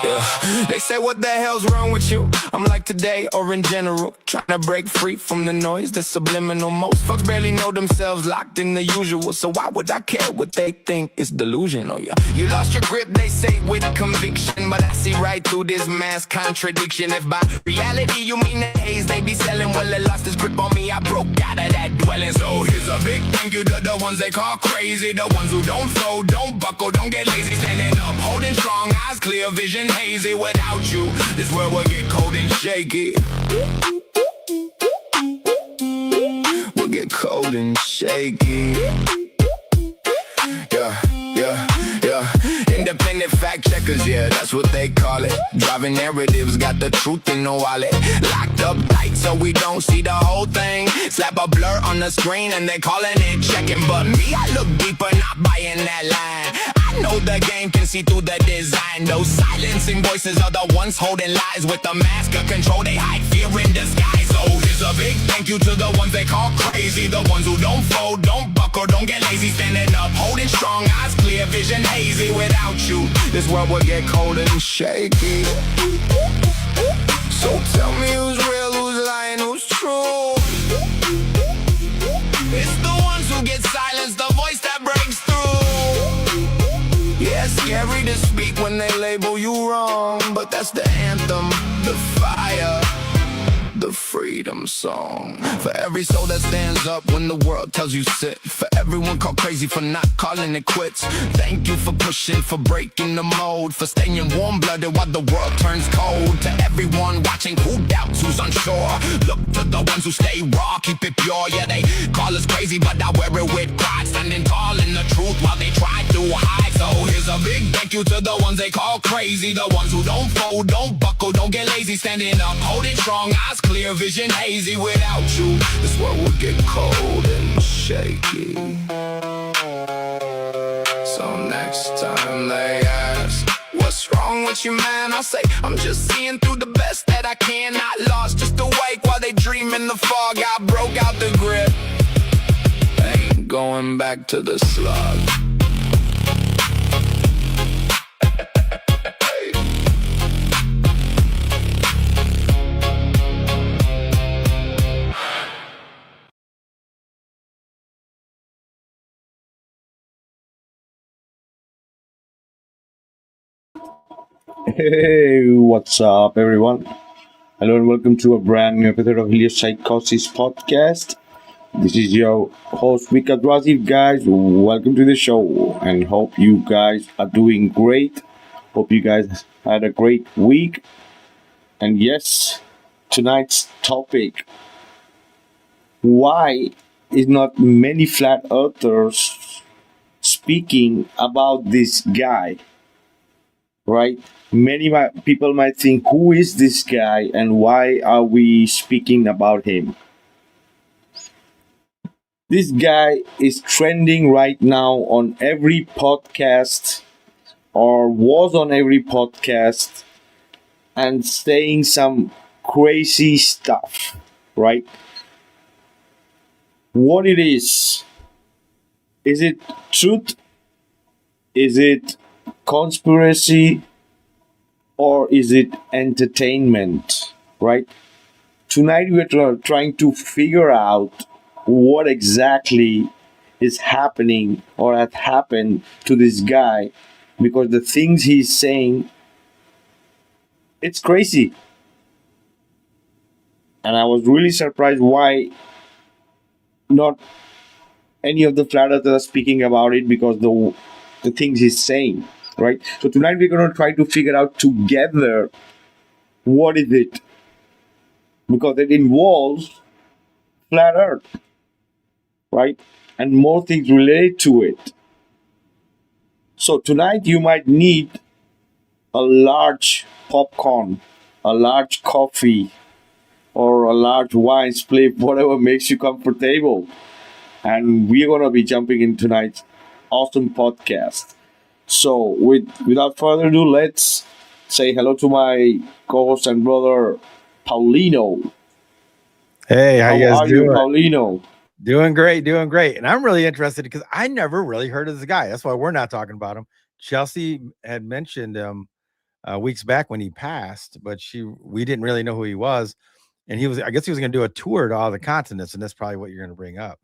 Yeah. They say, what the hell's wrong with you? I'm like today or in general, trying to break free from the noise that's subliminal. Most fucks barely know themselves, locked in the usual. So why would I care what they think? It's delusional, yeah. You lost your grip, they say, with conviction, but I see right through this mass contradiction. If by reality you mean the haze they be selling, well, it lost its grip on me, I broke out of that dwelling. So here's a big thank you to the ones they call crazy, the ones who don't fold, don't buckle, don't get lazy, standing up, holding strong, eyes clear, vision hazy. Without you, this world will get cold and shaky. We'll get cold and shaky. Yeah. Independent fact checkers, yeah, that's what they call it. Driving narratives, got the truth in the wallet. Locked up tight so we don't see the whole thing. Slap a blur on the screen and they calling it checking. But me, I look deeper, not buying that line. I know the game can see through the design. Those silencing voices are the ones holding lies. With the mask of control, they hide fear in disguise. So here's a big thank you to the ones they call crazy, the ones who don't fold, don't buckle, don't get lazy, standing up, holding strong, eyes clear, vision hazy. Without you, this world will get cold and shaky. So tell me who's real, who's lying, who's true. It's the ones who get silenced, the voice that breaks through. Yeah, it's scary to speak when they label you wrong, but that's the anthem, the fire, the freedom song. For every soul that stands up when the world tells you sit. For everyone called crazy for not calling it quits. Thank you for pushing, for breaking the mold, for staying warm-blooded while the world turns cold. To everyone watching who doubts, who's unsure, look to the ones who stay raw, keep it pure. Yeah, they call us crazy, but I wear it with pride, standing tall in the truth while they try to hide. So here's a big thank you to the ones they call crazy, the ones who don't fold, don't buckle, don't get lazy, standing up, holding strong, eyes clear, vision hazy. Without you, this world would get cold and shaky. So next time they ask, what's wrong with you, man? I'll say, I'm just seeing through the best that I can. Not lost, just awake while they dream in the fog. I broke out the grip, ain't going back to the slug. Hey, what's up, everyone? Hello, and welcome to a brand new episode of Heliopsychosis podcast. This is your host, Vikka, Draziv, guys. Welcome to the show, and hope you guys are doing great. Hope you guys had a great week. And yes, tonight's topic: why is not many flat earthers speaking about this guy? Right? Many people might think, who is this guy and why are we speaking about him? This guy is trending right now on every podcast, or was on every podcast, and saying some crazy stuff, right? What it is it truth? Is it conspiracy, or is it entertainment, right? Tonight we're trying to figure out what exactly is happening or has happened to this guy, because the things he's saying, it's crazy. And I was really surprised why not any of the flat earthers are speaking about it, because the things he's saying. Right? So tonight we're going to try to figure out together what is it, because it involves flat earth, right? And more things related to it. So tonight you might need a large popcorn, a large coffee, or a large wine split, whatever makes you comfortable. And we're going to be jumping in tonight's awesome podcast. So, without further ado, let's say hello to my co-host and brother, Paulino. Hey, how you guys are you, doing? Paulino? Doing great, doing great. And I'm really interested because I never really heard of this guy. That's why we're not talking about him. Chelsea had mentioned him weeks back when he passed, but we didn't really know who he was. And I guess he was going to do a tour to all the continents, and that's probably what you're going to bring up.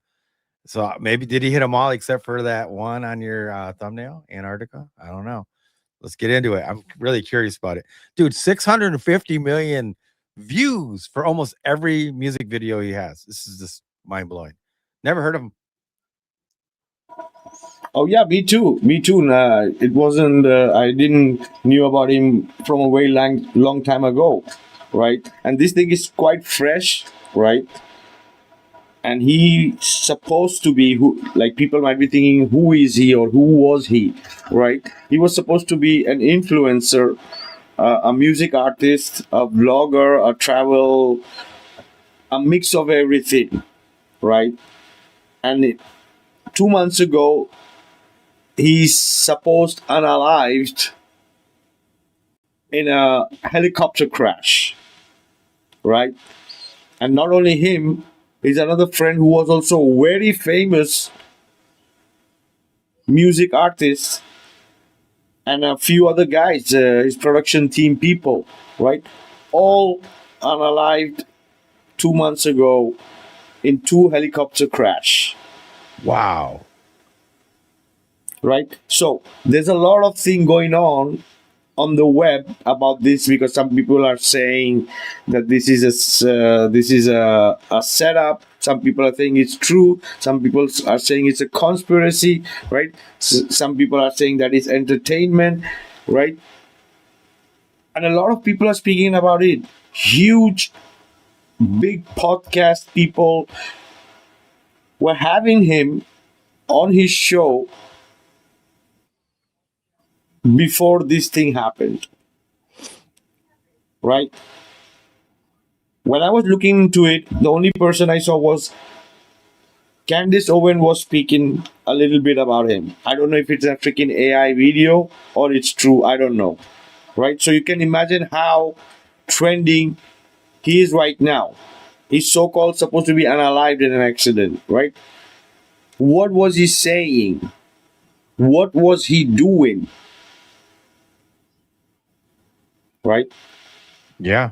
So maybe did he hit them all except for that one on your thumbnail, Antarctica? I don't know. Let's get into it. I'm really curious about it. Dude, 650 million views for almost every music video he has. This is just mind blowing. Never heard of him. Oh yeah, me too. Me too. It wasn't. I didn't knew about him from a very long time ago, right? And this thing is quite fresh, right? And he's supposed to be who, like people might be thinking, who is he or who was he, right? He was supposed to be an influencer, a music artist, a blogger, a travel, a mix of everything, right? And 2 months ago, he's supposed unalived in a helicopter crash, right? And not only him, he's another friend who was also a very famous music artist, and a few other guys, his production team people, right? All unalived 2 months ago in two helicopter crash, Wow. right? So there's a lot of thing going on the web about this, because some people are saying that this is a setup. Some people are saying it's true. Some people are saying it's a conspiracy, right? Some people are saying that it's entertainment, right? And a lot of people are speaking about it. Huge, big podcast people were having him on his show before this thing happened, right? When I was looking into it, the only person I saw was Candice Owen was speaking a little bit about him. I don't know if it's a freaking AI video or it's true. I don't know, right? So you can imagine how trending he is right now. He's so-called supposed to be unalived in an accident, right? What was he saying? What was he doing? Right? Yeah.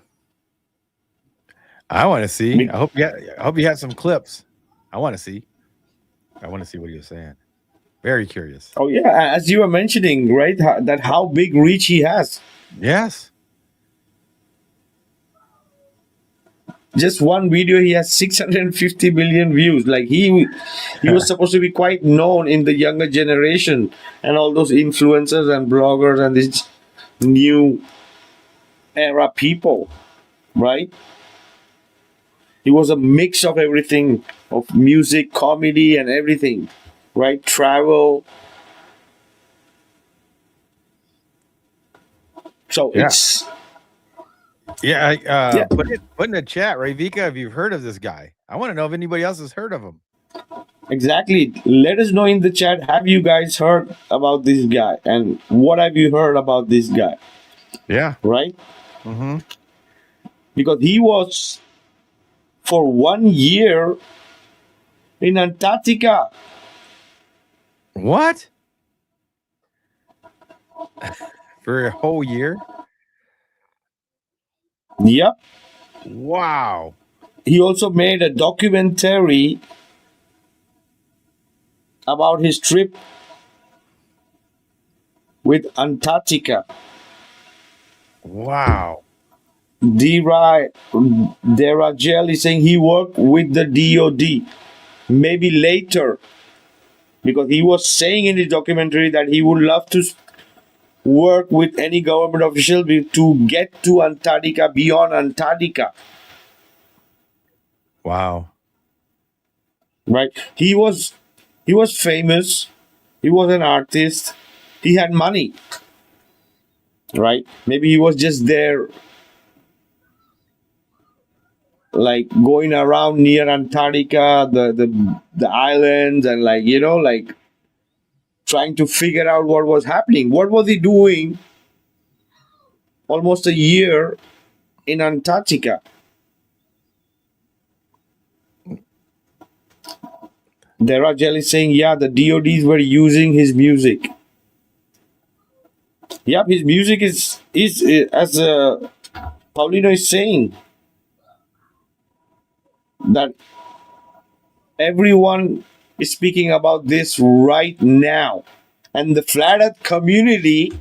I want to see. Be- I hope you had some clips. I want to see. I want to see what he was saying. Very curious. Oh yeah, as you were mentioning, right? That how big reach he has. Yes. Just one video, he has 650 million views. Like he was supposed to be quite known in the younger generation, and all those influencers and bloggers and these new era people, right? He was a mix of everything, of music, comedy, and everything, right? Travel. So Yeah. it's Yeah. yeah, Put in the chat, right, Vika, if you've heard of this guy. I want to know if anybody else has heard of him. exactly. Let us know in the chat. Have you guys heard about this guy, and what have you heard about this guy? Yeah. Right? Mm-hmm. Because he was for 1 year in Antarctica. What? For a whole year? Yep. Wow. He also made a documentary about his trip with Antarctica. Wow. Derajel is saying he worked with the DOD. Maybe later, because he was saying in his documentary that he would love to work with any government official to get to Antarctica, beyond Antarctica. Wow. Right? He was famous. He was an artist. He had money. Right? Maybe he was just there, like going around near Antarctica, the islands, and like trying to figure out what was happening. What was he doing almost a year in Antarctica? Draziv is saying, yeah, the DODs were using his music. Yep, his music is as Paulino is saying, that everyone is speaking about this right now. And the flat earth community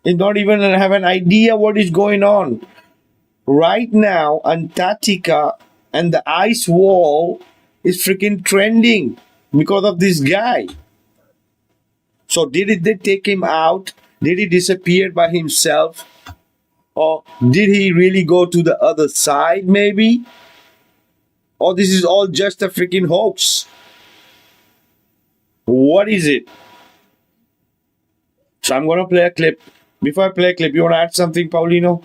is not even have an idea what is going on. Right now, Antarctica and the ice wall is freaking trending because of this guy. So did they take him out? Did he disappear by himself? Or did he really go to the other side maybe? Or this is all just a freaking hoax? What is it? So I'm going to play a clip. Before I play a clip, you want to add something, Paulino?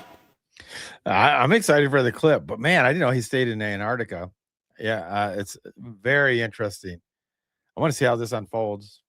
I'm excited for the clip, but man, I didn't know he stayed in Antarctica. Yeah, it's very interesting. I want to see how this unfolds.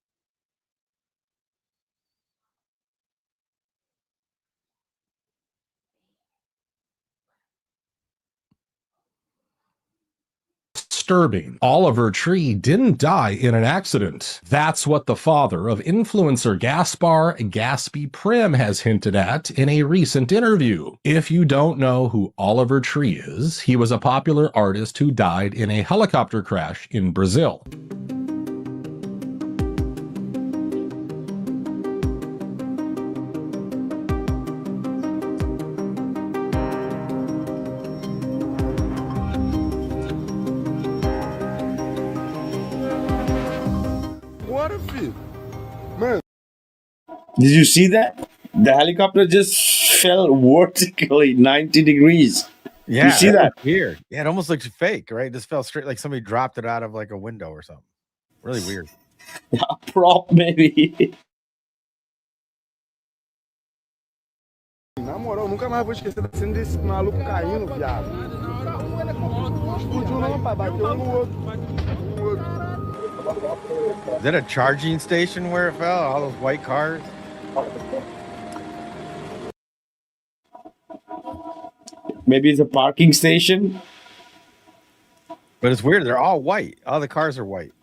Disturbing. Oliver Tree didn't die in an accident. That's what the father of influencer Gaspar Gaspy Prim has hinted at in a recent interview. If you don't know who Oliver Tree is, he was a popular artist who died in a helicopter crash in Brazil. Did you see that? The helicopter just fell vertically 90 degrees. Yeah, you see that? Weird. Yeah, it almost looks fake, right? It just fell straight, like somebody dropped it out of like a window or something. Really weird. A prop, maybe. Na moral, nunca mais vou esquecer da cena desse maluco caindo, viado. Explodiu não, pai, bateu no outro. Is that a charging station where it fell? All those white cars? Maybe it's a parking station. But it's weird. They're all white. All the cars are white.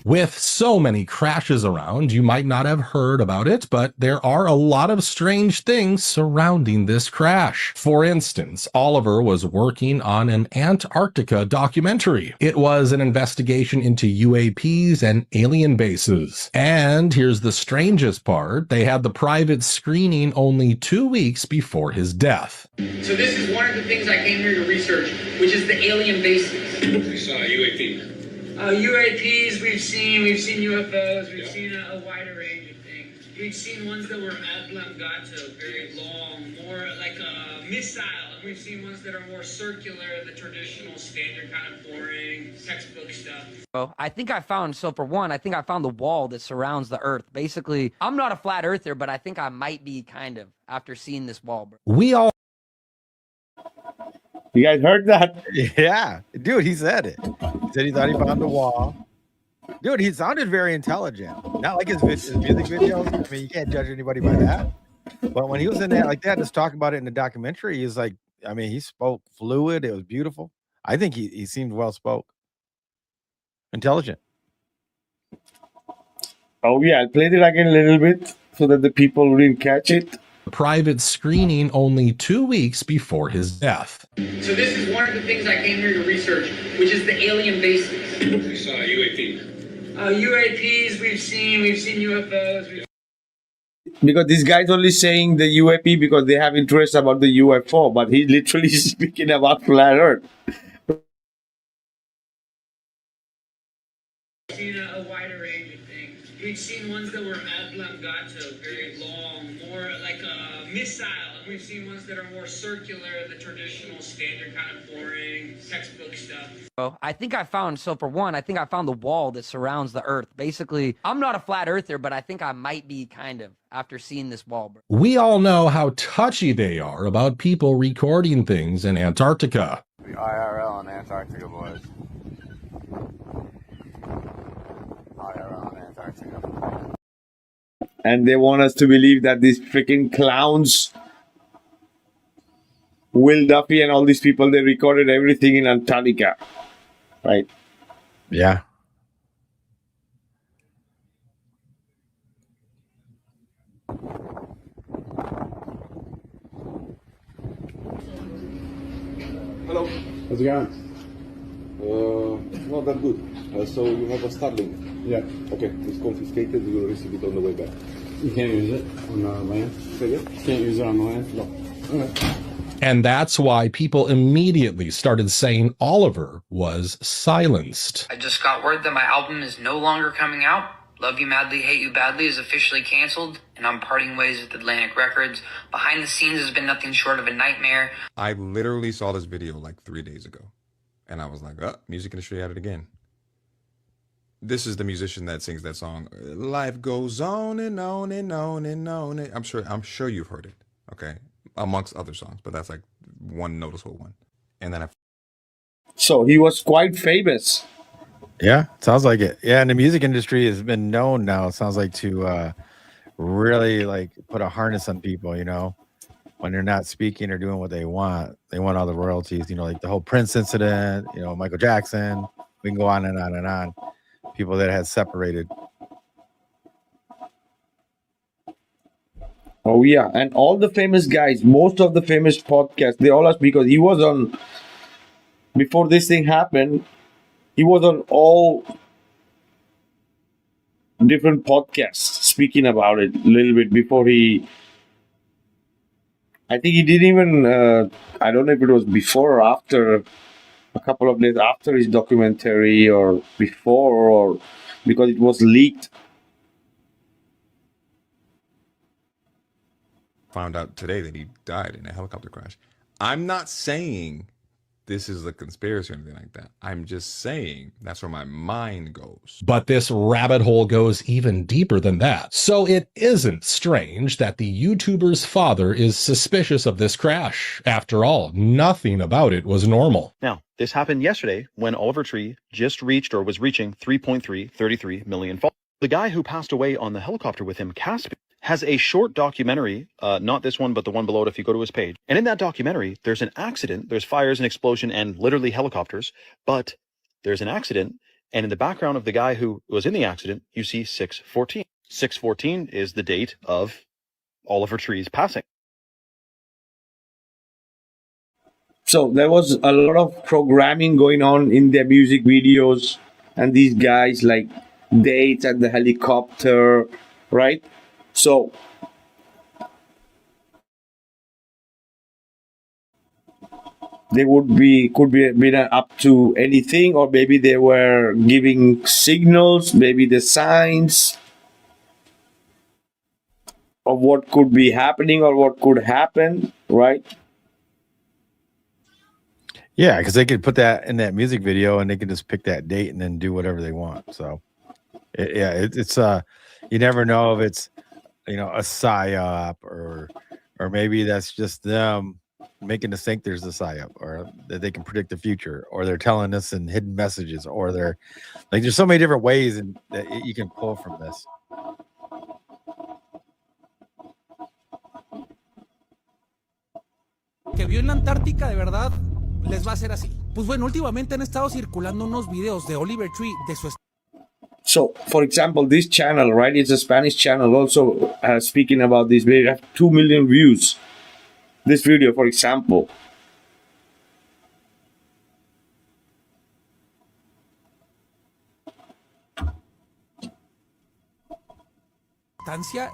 With so many crashes around, you might not have heard about it, but there are a lot of strange things surrounding this crash. For instance, Oliver was working on an Antarctica documentary. It was an investigation into UAPs and alien bases. And here's the strangest part, they had the private screening only 2 weeks before his death. So this is one of the things I came here to research, which is the alien bases. We saw a UAP. UAPs, we've seen UFOs, we've seen a wider range of things. We've seen ones that were oblongato, very long, more like a missile, and we've seen ones that are more circular, the traditional, standard kind of boring textbook stuff. I think I found, so for one, I think I found the wall that surrounds the Earth. Basically, I'm not a flat earther, but I think I might be kind of after seeing this wall. Bro. We all You guys heard that? Yeah. Dude, he said it. He said he thought he found the wall. Dude, he sounded very intelligent. Not like his music videos. I mean, you can't judge anybody by that. But when he was in there like that, just talking about it in the documentary, he was like, I mean, he spoke fluid. It was beautiful. I think he seemed well spoke. Intelligent. Oh, yeah. I played it again a little bit so that the people didn't catch it. private screening only 2 weeks before his death. So this is one of the things I came here to research, which is the alien bases. We saw a UAP. UAPs, we've seen UFOs. Because this guy's only saying the UAP because they have interest about the UFO, but he's literally speaking about flat Earth. We've seen a wider range of things. We've seen ones that were oblongato, very long, more like a missile, and we've seen ones that are more circular, the traditional, standard kind of boring textbook stuff. I think I found, so for one, I think I found the wall that surrounds the Earth. Basically, I'm not a flat earther, but I think I might be kind of after seeing this wall. We all know how touchy they are about people recording things in Antarctica. The IRL in Antarctica, boys. IRL in Antarctica. And they want us to believe that these freaking clowns, Will Duffy and all these people, they recorded everything in Antarctica, right? Yeah. Hello. How's it going? Not that good. So you have a Starlink? Yeah. Okay, it's confiscated. You will receive it on the way back. You can't use it on the land? Say it? Can't use it on the land? No. Okay. And that's why people immediately started saying Oliver was silenced. I just got word that my album is no longer coming out. Love You Madly, Hate You Badly is officially canceled, and I'm parting ways with Atlantic Records. Behind the scenes has been nothing short of a nightmare. I literally saw this video like 3 days ago, and I was like, oh, music industry at it again. This is the musician that sings that song, Life Goes On and On and On and On. I'm sure you've heard it, okay, amongst other songs, but that's like one noticeable one. And then So he was quite famous. Yeah, sounds like it. Yeah, and the music industry has been known now, it sounds like, to really like put a harness on people, you know, when they're not speaking or doing what they want. They want all the royalties, you know, like the whole Prince incident, you know, Michael Jackson. We can go on and on and on. People that had separated. Oh yeah, and all the famous guys, most of the famous podcasts, they all asked, because he was on, before this thing happened, he was on all different podcasts speaking about it a little bit before I think he didn't even, I don't know if it was before or after, a couple of days after his documentary, or before, or because it was leaked. found out today that he died in a helicopter crash. I'm not saying this is a conspiracy or anything like that. I'm just saying that's where my mind goes. But this rabbit hole goes even deeper than that. So it isn't strange that the YouTuber's father is suspicious of this crash. After all, nothing about it was normal. Now, this happened yesterday when Oliver Tree just reached or was reaching 3.333 million followers. The guy who passed away on the helicopter with him, Caspi, has a short documentary, not this one, but the one below it if you go to his page. And in that documentary, there's an accident, there's fires and explosion and literally helicopters, but there's an accident. And in the background of the guy who was in the accident, you see 6/14. 6/14 is the date of Oliver Tree's passing. So there was a lot of programming going on in their music videos, and these guys like dates at the helicopter, right? So they could be been up to anything, or maybe they were giving signals, maybe the signs of what could be happening or what could happen, right? Yeah, because they could put that in that music video and they could just pick that date and then do whatever they want. So, it's you never know if it's, you know, a psyop or maybe that's just them making us think there's a psyop, or that they can predict the future, or they're telling us in hidden messages, or they're like, there's so many different ways that you can pull from this. Que vio en la Antártica, de verdad, les va a hacer así. Pues bueno, últimamente han estado circulando unos videos de Oliver Tree de su. So, for example, this channel, right? It's a Spanish channel. Also, speaking about this, we have 2 million views. This video, for example.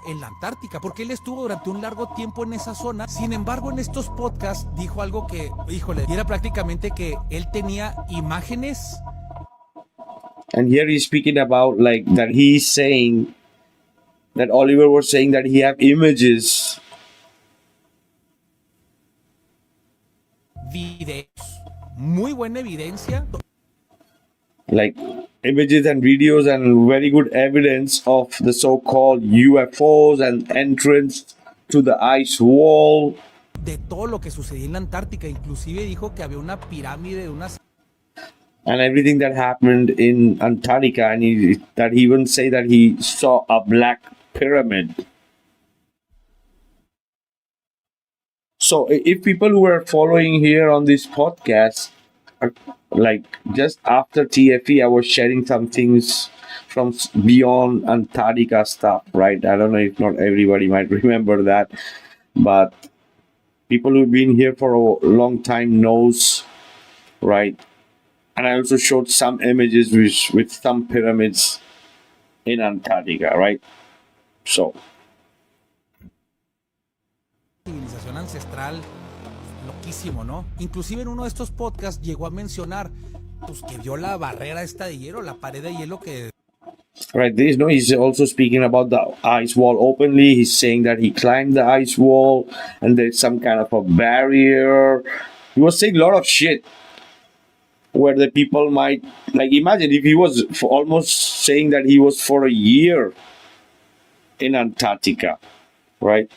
En la Antártica, porque él estuvo durante un largo tiempo en esa zona. Sin embargo, en estos podcasts dijo algo que, híjole, era prácticamente que él tenía imágenes. And here he's speaking about like that he's saying that Oliver was saying that he have images. Videos. Muy buena evidencia. Like images and videos and very good evidence of the so-called UFOs and entrance to the ice wall, de todo lo que sucedía en la Antártica. Inclusive dijo que había una pirámide de unas and everything that happened in Antarctica, and that he even say that he saw a black pyramid. So if people who are following here on this podcast, like just after TFE, I was sharing some things from beyond Antarctica stuff, right? I don't know if not everybody might remember that, but people who've been here for a long time knows, right? And I also showed some images with some pyramids in Antarctica, right? So civilización ancestral, loquísimo, ¿no? Inclusive en uno de estos podcasts llegó a mencionar pues que vio la barrera esta de hielo, la pared de hielo que right, this no, he's also speaking about the ice wall openly. He's saying that he climbed the ice wall and there's some kind of a barrier. He was saying a lot of shit where the people might, like, imagine if he was almost saying that he was for a year in Antarctica, right?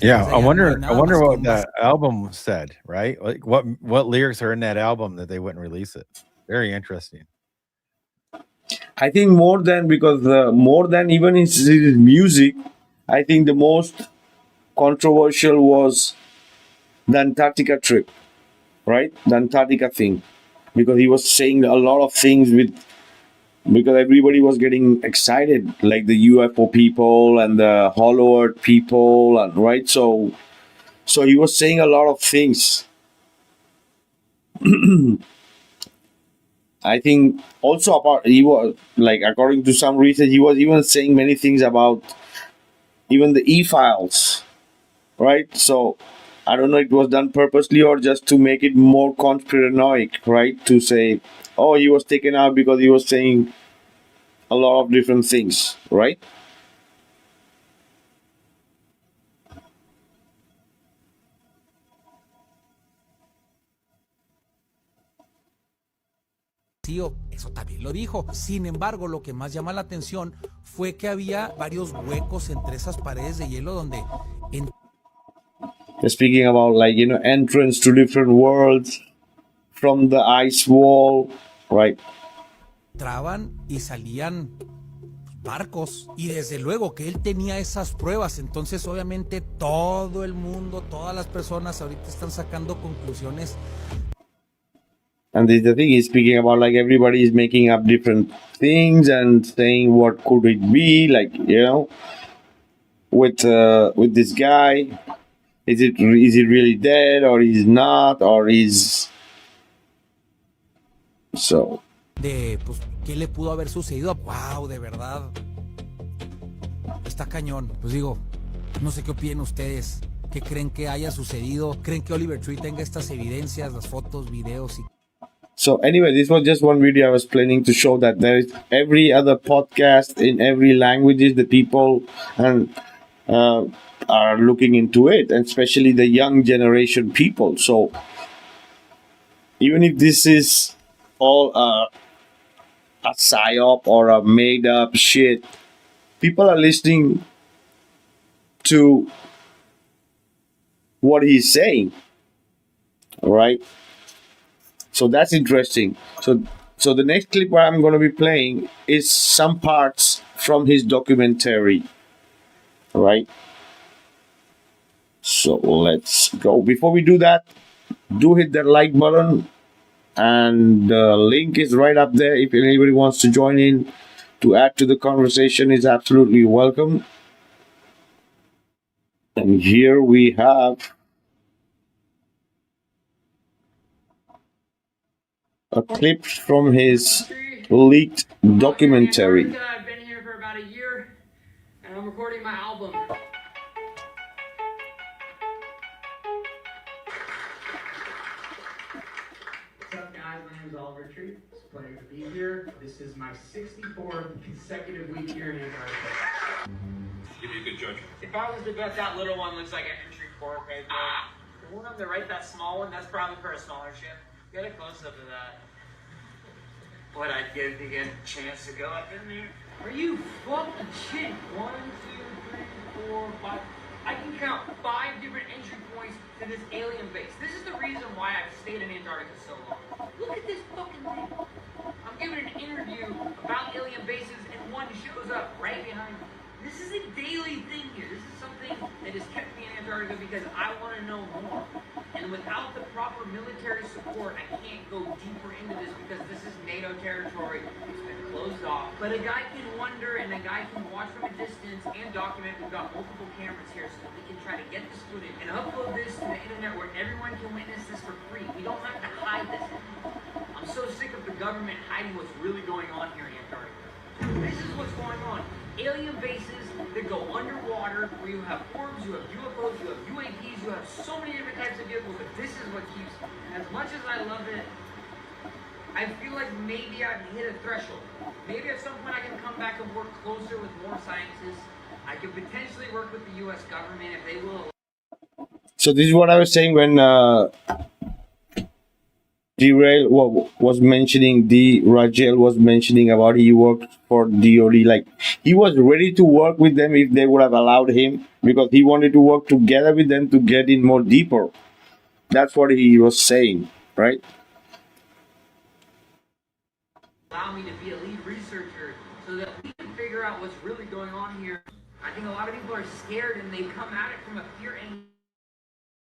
Yeah, I wonder what that album said, right? Like what lyrics are in that album that they wouldn't release it. Very interesting. I think more than even his music, I think the most controversial was the Antarctica trip, right? The Antarctica thing, because he was saying a lot of things because everybody was getting excited, like the UFO people and the Hollow Earth people, and right. So he was saying a lot of things. I think also about he was like, according to some research, he was even saying many things about even the e-files, right? So I don't know if it was done purposely or just to make it more conspiranoic, right? To say, oh, he was taken out because he was saying a lot of different things, right? eso también lo dijo. Sin embargo, lo que más llama la atención fue que había varios huecos entre esas paredes de hielo donde speaking about, like, entrance to different worlds from the ice wall, right? entraban y salían barcos, y desde luego que él tenía esas pruebas. Entonces obviamente todo el mundo, todas las personas ahorita están sacando conclusiones. And the thing is, speaking about, like, everybody is making up different things and saying what could it be, like, with this guy, is he really dead, or he's not, or is so De pues qué le pudo haber sucedido. Wow, de verdad está cañón. Pues digo, no sé qué opinan ustedes. ¿Qué creen que haya sucedido? ¿Creen que Oliver Tree tenga estas evidencias, las fotos, videos y So anyway, this was just one video I was planning to show that there is every other podcast in every languages the people and are looking into it, and especially the young generation people. So even if this is all a psyop or a made up shit, people are listening to what he's saying, right? So that's interesting. So the next clip where I'm going to be playing is some parts from his documentary, right? So let's go. Before we do that, do hit that like button, and the link is right up there. If anybody wants to join in to add to the conversation, is absolutely welcome. And here we have a clip from his leaked documentary. I've been here for about a year, and I'm recording my album. What's up, guys? My name is Oliver Tree. It's a pleasure to be here. This is my 64th consecutive week here in Antarctica. Give me a good judgment. If I was to bet, that little one looks like an entry fork right there. The one on the right, that small one, that's probably for a smaller ship. Get a close up of that. What I'd give to get a chance to go up in there. Are you fucking kidding? 1, 2, 4, 5. I can count 5 different entry points to this alien base. This is the reason why I've stayed in Antarctica so long. Look at this fucking thing. I'm giving an interview about alien bases and one shows up right behind me. This is a daily thing here. This is something that has kept me in Antarctica because I want to know more. And without the proper military support, I can't go deeper into this because this is NATO territory. It's been closed off. But a guy can wonder and a guy can watch from a distance and document. We've got multiple cameras here so that we can try to get this footage and upload this to the internet where everyone can witness this for free. We don't have to hide this anymore. I'm so sick of the government hiding what's really going on here in Antarctica. This is what's going on. Alien bases that go underwater where you have orbs, you have UFOs, you have UAPs, you have so many different types of vehicles, but this is what keeps me. As much as I love it, I feel like maybe I've hit a threshold. Maybe at some point I can come back and work closer with more scientists. I could potentially work with the US government if they will. So this is what I was saying when Derail was mentioning, Rajel was mentioning about he worked for DOD. Like, he was ready to work with them if they would have allowed him, because he wanted to work together with them to get in more deeper. That's what he was saying, right? Allow me to be a lead researcher so that we can figure out what's really going on here. I think a lot of people are scared and they come at it from a fear angle,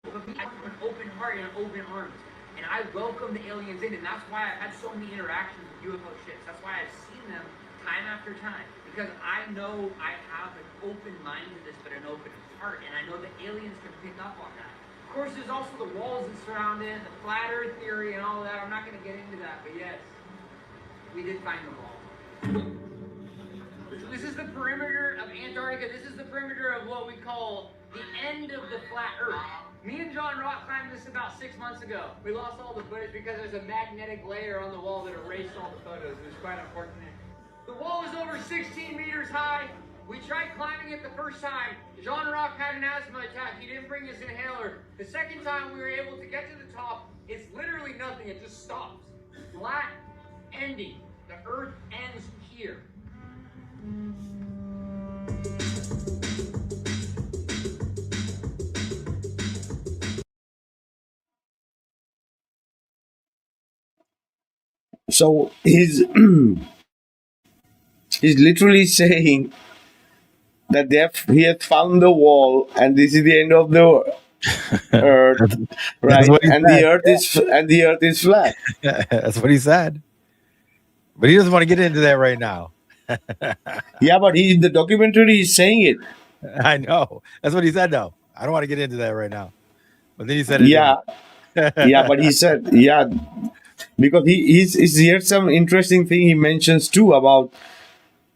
but from an open heart and open arms. And I welcome the aliens in, and that's why I've had so many interactions with UFO ships. That's why I've seen them time after time, because I know I have an open mind to this, but an open heart, and I know the aliens can pick up on that. Of course, there's also the walls that surround it, the flat earth theory and all that. I'm not going to get into that, but yes, we did find the wall. This is the perimeter of Antarctica. This is the perimeter of what we call the end of the flat earth. Me and John Rock climbed this about 6 months ago. We lost all the footage because there's a magnetic layer on the wall that erased all the photos. It was quite unfortunate. The wall is over 16 meters high. We tried climbing it the first time. John Rock had an asthma attack. He didn't bring his inhaler. The second time we were able to get to the top, it's literally nothing. It just stops. Flat ending. The earth ends here. So he's literally saying that he has found the wall and this is the end of the earth, right? And the earth is flat. That's what he said. But he doesn't want to get into that right now. Yeah, but in the documentary he's saying it. I know. That's what he said, though. I don't want to get into that right now. But then he said it. Yeah. Yeah, but he said, yeah, because he's here's some interesting thing he mentions too about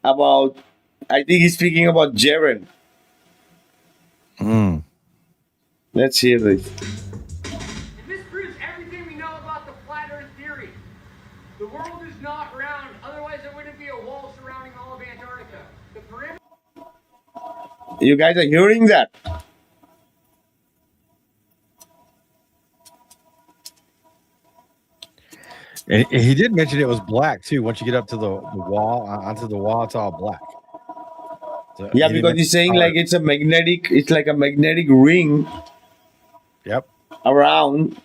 I think he's speaking about Jaren. Let's hear this. And this proves everything we know about the flat earth theory. The world is not round, otherwise there wouldn't be a wall surrounding all of Antarctica. The perimeter. You guys are hearing that? And he did mention it was black too. Once you get up to the wall, onto the wall, it's all black. So Yeah, because he's saying like it's like a magnetic ring. Yep. Around.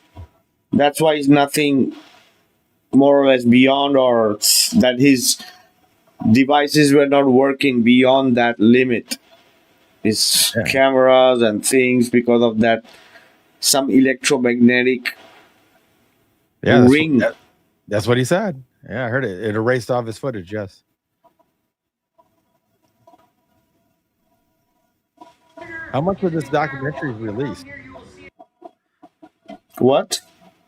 That's why it's nothing more or less beyond, or that his devices were not working beyond that limit. His cameras and things, because of that, some electromagnetic ring. That's what he said. Yeah, I heard it. It erased off his footage. Yes. How much of this documentary is released? What?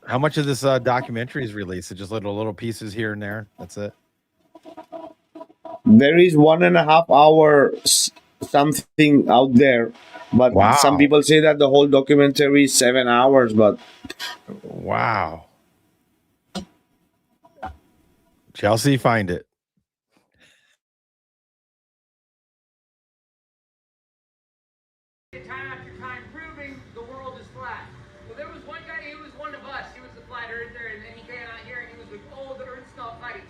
How much of this documentary is released? It's just little pieces here and there. That's it. There is 1.5 hour something out there, but some people say that the whole documentary is 7 hours. But wow. Chelsea, find it. Time after time proving the world is flat. Well, there was one guy, he was one of us. He was the flat earther, and then he came out here and he was like, oh, the earth's not flat.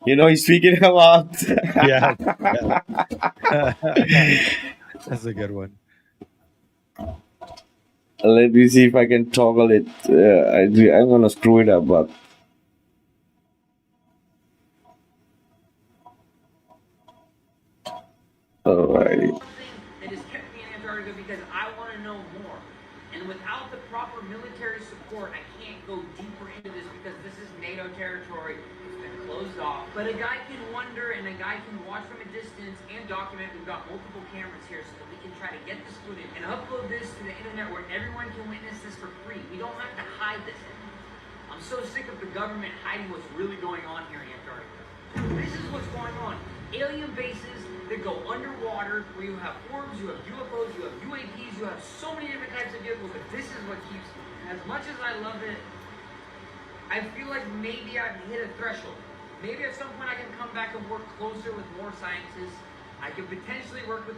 You know, he's speaking about. Yeah. That's a good one. Let me see if I can toggle it. I'm gonna screw it up, but alrighty. That has kept me in Antarctica because I want to know more. And without the proper military support, I can't go deeper into this because this is NATO territory. It's been closed off. But a guy can wonder and a guy can watch from a distance and document. We've got multiple cameras here so that we can try to get this footage and upload this to the internet where everyone can witness this for free. We don't have to hide this anymore. I'm so sick of the government hiding what's really going on here in Antarctica. This is what's going on. Alien bases that go underwater, where you have orbs, you have UFOs, you have UAPs, you have so many different types of vehicles, but this is what keeps me. And as much as I love it, I feel like maybe I've hit a threshold. Maybe at some point I can come back and work closer with more scientists. I can potentially work with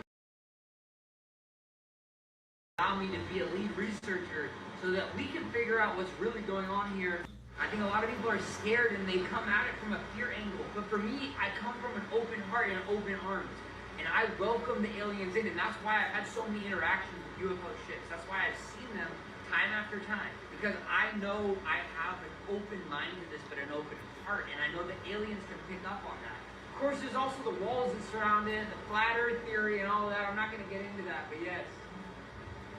allow me to be a lead researcher so that we can figure out what's really going on here. I think a lot of people are scared and they come at it from a fear angle. But for me, I come from an open heart and open arms. And I welcome the aliens in, and that's why I've had so many interactions with UFO ships. That's why I've seen them time after time. Because I know I have an open mind to this, but an open heart. And I know the aliens can pick up on that. Of course, there's also the walls that surround it, the flat earth theory and all that. I'm not going to get into that, but yes,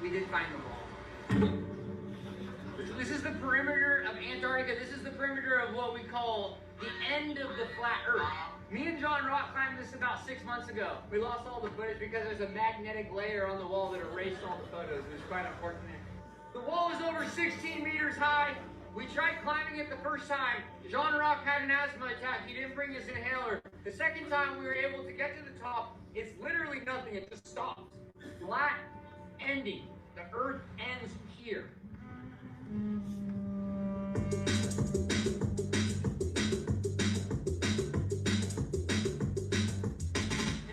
we did find the wall. This is the perimeter of Antarctica. This is the perimeter of what we call the end of the flat earth. Me and John Rock climbed this about 6 months ago. We lost all the footage because there's a magnetic layer on the wall that erased all the photos. It was quite unfortunate. The wall is over 16 meters high. We tried climbing it the first time. John Rock had an asthma attack. He didn't bring his inhaler. The second time we were able to get to the top, it's literally nothing. It just stops. Flat ending. The earth ends here. And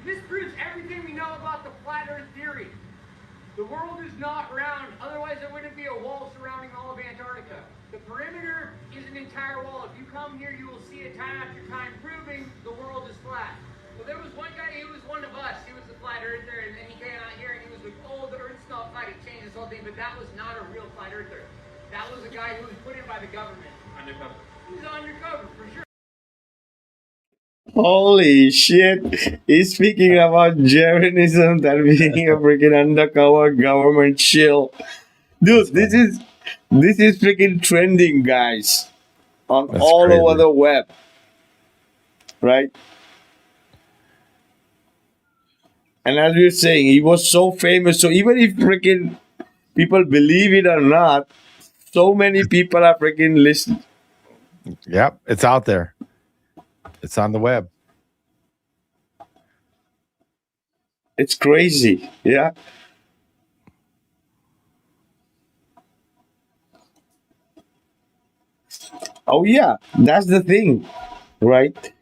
this proves everything we know about the flat earth theory. The world is not round, otherwise there wouldn't be a wall surrounding all of Antarctica. The perimeter is an entire wall. If you come here, you will see it time after time proving the world is flat. So there was one guy, he was one of us, he was a flat earther, and then he came out here and he was like, oh, the earth's not flat, he changed this whole thing, but that was not a real flat earther. That was a guy who was put in by the government. Undercover. He's undercover, for sure. Holy shit! He's speaking about Jeranism that being a freaking undercover government shill. Dude, this is freaking trending, guys, on That's all crazy. over the web, right? And as we were saying, he was so famous. So even if freaking people believe it or not, so many people are freaking listening. Yep, it's out there. It's on the web. It's crazy, yeah. Oh yeah, that's the thing, right?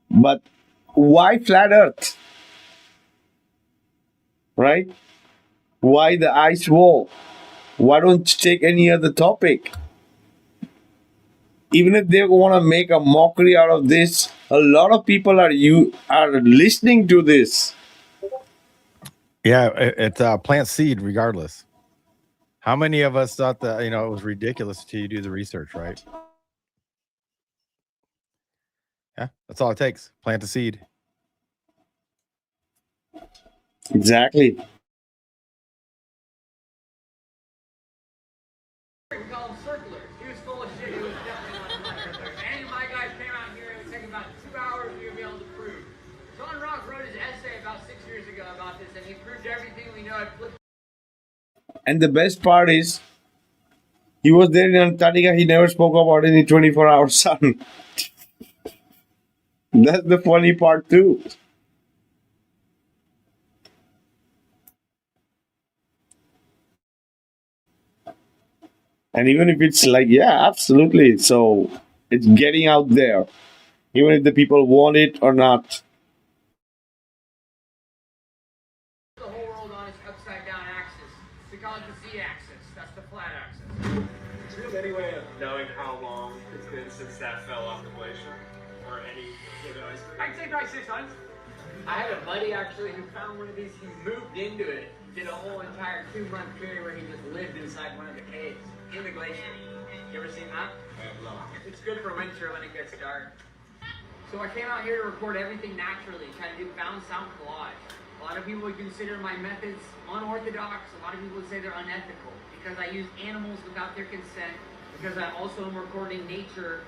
But why flat Earth, right? Why the ice wall? Why don't you take any other topic? Even if they want to make a mockery out of this, a lot of people are listening to this. Yeah, it's plant seed regardless. How many of us thought that, it was ridiculous until you do the research, right? Yeah, that's all it takes. Plant a seed. Exactly. We call him circulars. He was full of shit. He was definitely not a flat earther. Any of my guys came out here, it would take about 2 hours to be able to prove. John Rock wrote his essay about 6 years ago about this, and he proved everything we know. And the best part is, he was there in Antártica. He never spoke about it in 24-hour sun. That's the funny part too. And even if it's like, yeah, absolutely. So it's getting out there, even if the people want it or not. The whole world on its upside down axis. We call it the z-axis. That's the flat axis. Do you have any way of knowing how long it's been since that fell off the glacier? or any given ice cream? I'd say probably 6 months. I had a buddy actually who found one of these. He moved into it, did a whole entire 2-month period where he just lived inside one of the caves in the glacier. You ever seen that? No. It's good for winter when it gets dark. So I came out here to record everything naturally, try to do found sound collage. A lot of people would consider my methods unorthodox. A lot of people would say they're unethical because I use animals without their consent, because I also am recording nature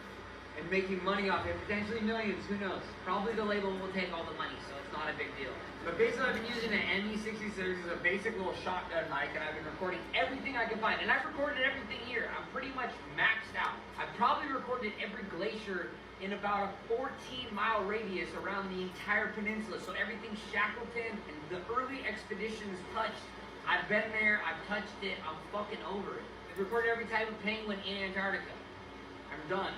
and making money off it, potentially millions, who knows? Probably the label will take all the money, so it's not a big deal. But basically I've been using an ME66 as a basic little shotgun mic, and I've been recording everything I can find. And I've recorded everything here. I'm pretty much maxed out. I've probably recorded every glacier in about a 14-mile radius around the entire peninsula. So everything Shackleton and the early expeditions touched, I've been there, I've touched it, I'm fucking over it. I've recorded every type of penguin in Antarctica. I'm done.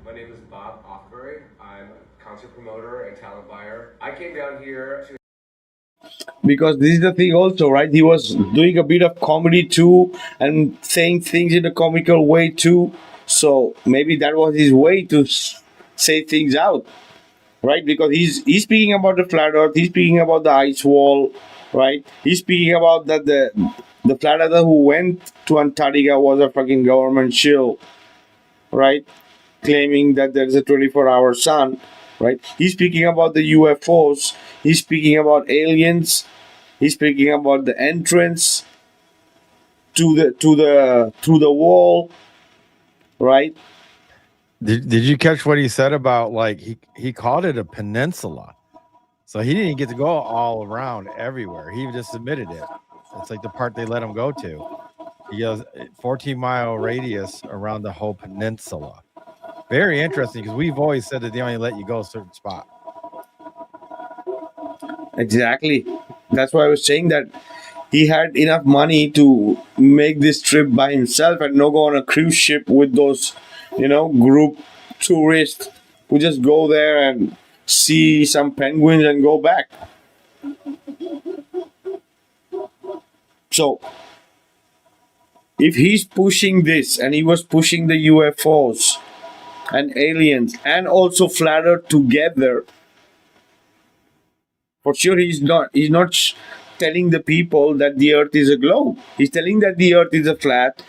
My name is Bob Offbury. I'm a concert promoter and talent buyer. I came down here to... Because this is the thing also, right? He was doing a bit of comedy too and saying things in a comical way too. So maybe that was his way to say things out, right? Because he's speaking about the flat earth, he's speaking about the ice wall, right? He's speaking about that the flat earther who went to Antarctica was a fucking government shill, right? Claiming that there's a 24-hour sun, right? He's speaking about the UFOs, he's speaking about aliens, he's speaking about the entrance to the wall, right? Did you catch what he said about, like, he called it a peninsula? So he didn't get to go all around everywhere. He just submitted it. It's like the part they let him go to. He goes 14-mile radius around the whole peninsula. Very interesting, because we've always said that they only let you go a certain spot. Exactly. That's why I was saying that he had enough money to make this trip by himself and not go on a cruise ship with those, group tourists who just go there and see some penguins and go back. So, if he's pushing this and he was pushing the UFOs and aliens and also flat earth together, for sure he's not telling the people that the earth is a globe. He's telling that the earth is a flat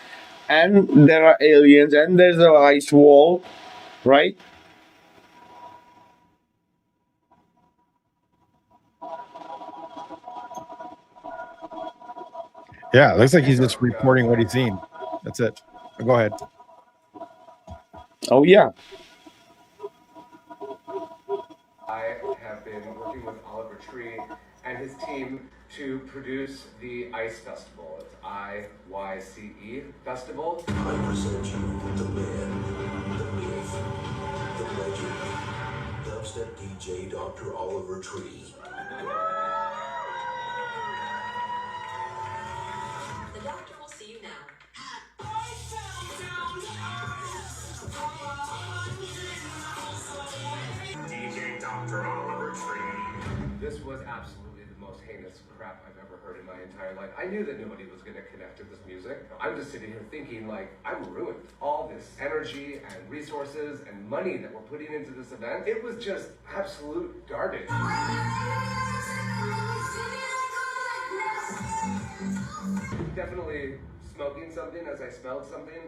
and there are aliens and there's an ice wall, right? Yeah, it looks like he's just reporting what he's seen. That's it. Go ahead. Oh, yeah. I have been working with Oliver Tree and his team to produce the ICE Festival. It's IYCE Festival. I present you the man, the myth, the legend, dubstep DJ Dr. Oliver Tree. The doctor will see you now. DJ Dr. Oliver Tree. This was absolutely the most heinous crap I've ever heard in my entire life. I knew that nobody was going to connect to this music. I'm just sitting here thinking, like, I'm ruined. All this energy and resources and money that we're putting into this event, it was just absolute garbage. Definitely smoking something as I smelled something,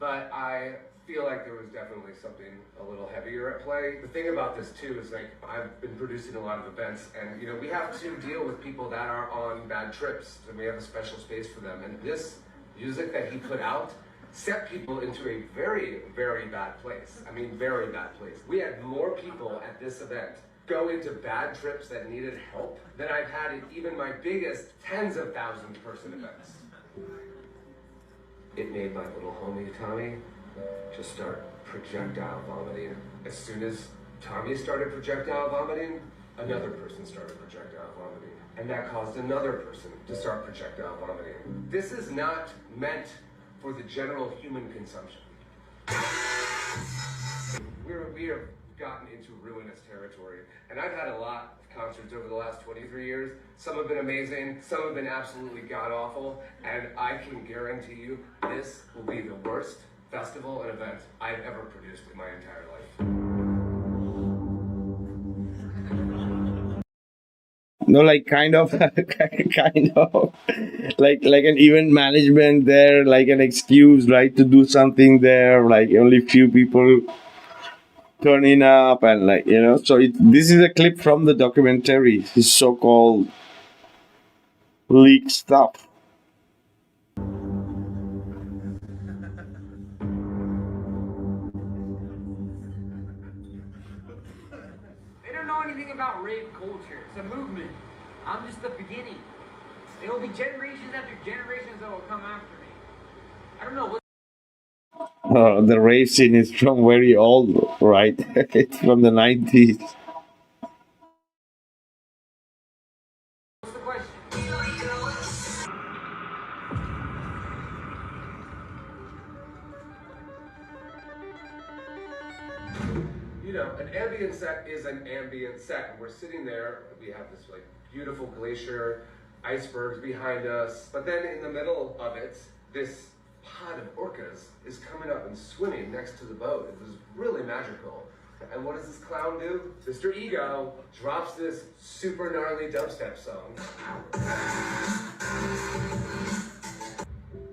but I feel like there was definitely something a little heavier at play. The thing about this too is, like, I've been producing a lot of events, and we have to deal with people that are on bad trips, and we have a special space for them. And this music that he put out set people into a very, very bad place. I mean, very bad place. We had more people at this event go into bad trips that needed help than I've had in even my biggest tens of thousands person events. It made my little homie Tommy just start projectile vomiting. As soon as Tommy started projectile vomiting, another person started projectile vomiting. And that caused another person to start projectile vomiting. This is not meant for the general human consumption. We have gotten into ruinous territory. And I've had a lot of concerts over the last 23 years. Some have been amazing, some have been absolutely god-awful, and I can guarantee you this will be the worst festival and event I've ever produced in my entire life. No, like kind of, kind of, like an event management there, like an excuse, right, to do something there, like only few people turning up, and like So this is a clip from the documentary. His so-called leaked stuff. They don't know anything about rave culture. It's a movement. I'm just the beginning. It'll be generations after generations that will come after me. I don't know what. The rave scene is from very old, right? It's from the 90s. What's the question? You know, an ambient set is an ambient set, and we're sitting there. We have this like beautiful glacier, icebergs behind us, but then in the middle of it, this pod of orcas is coming up and swimming next to the boat. It was really magical. And what does this clown do? Mr. Ego drops this super gnarly dubstep song.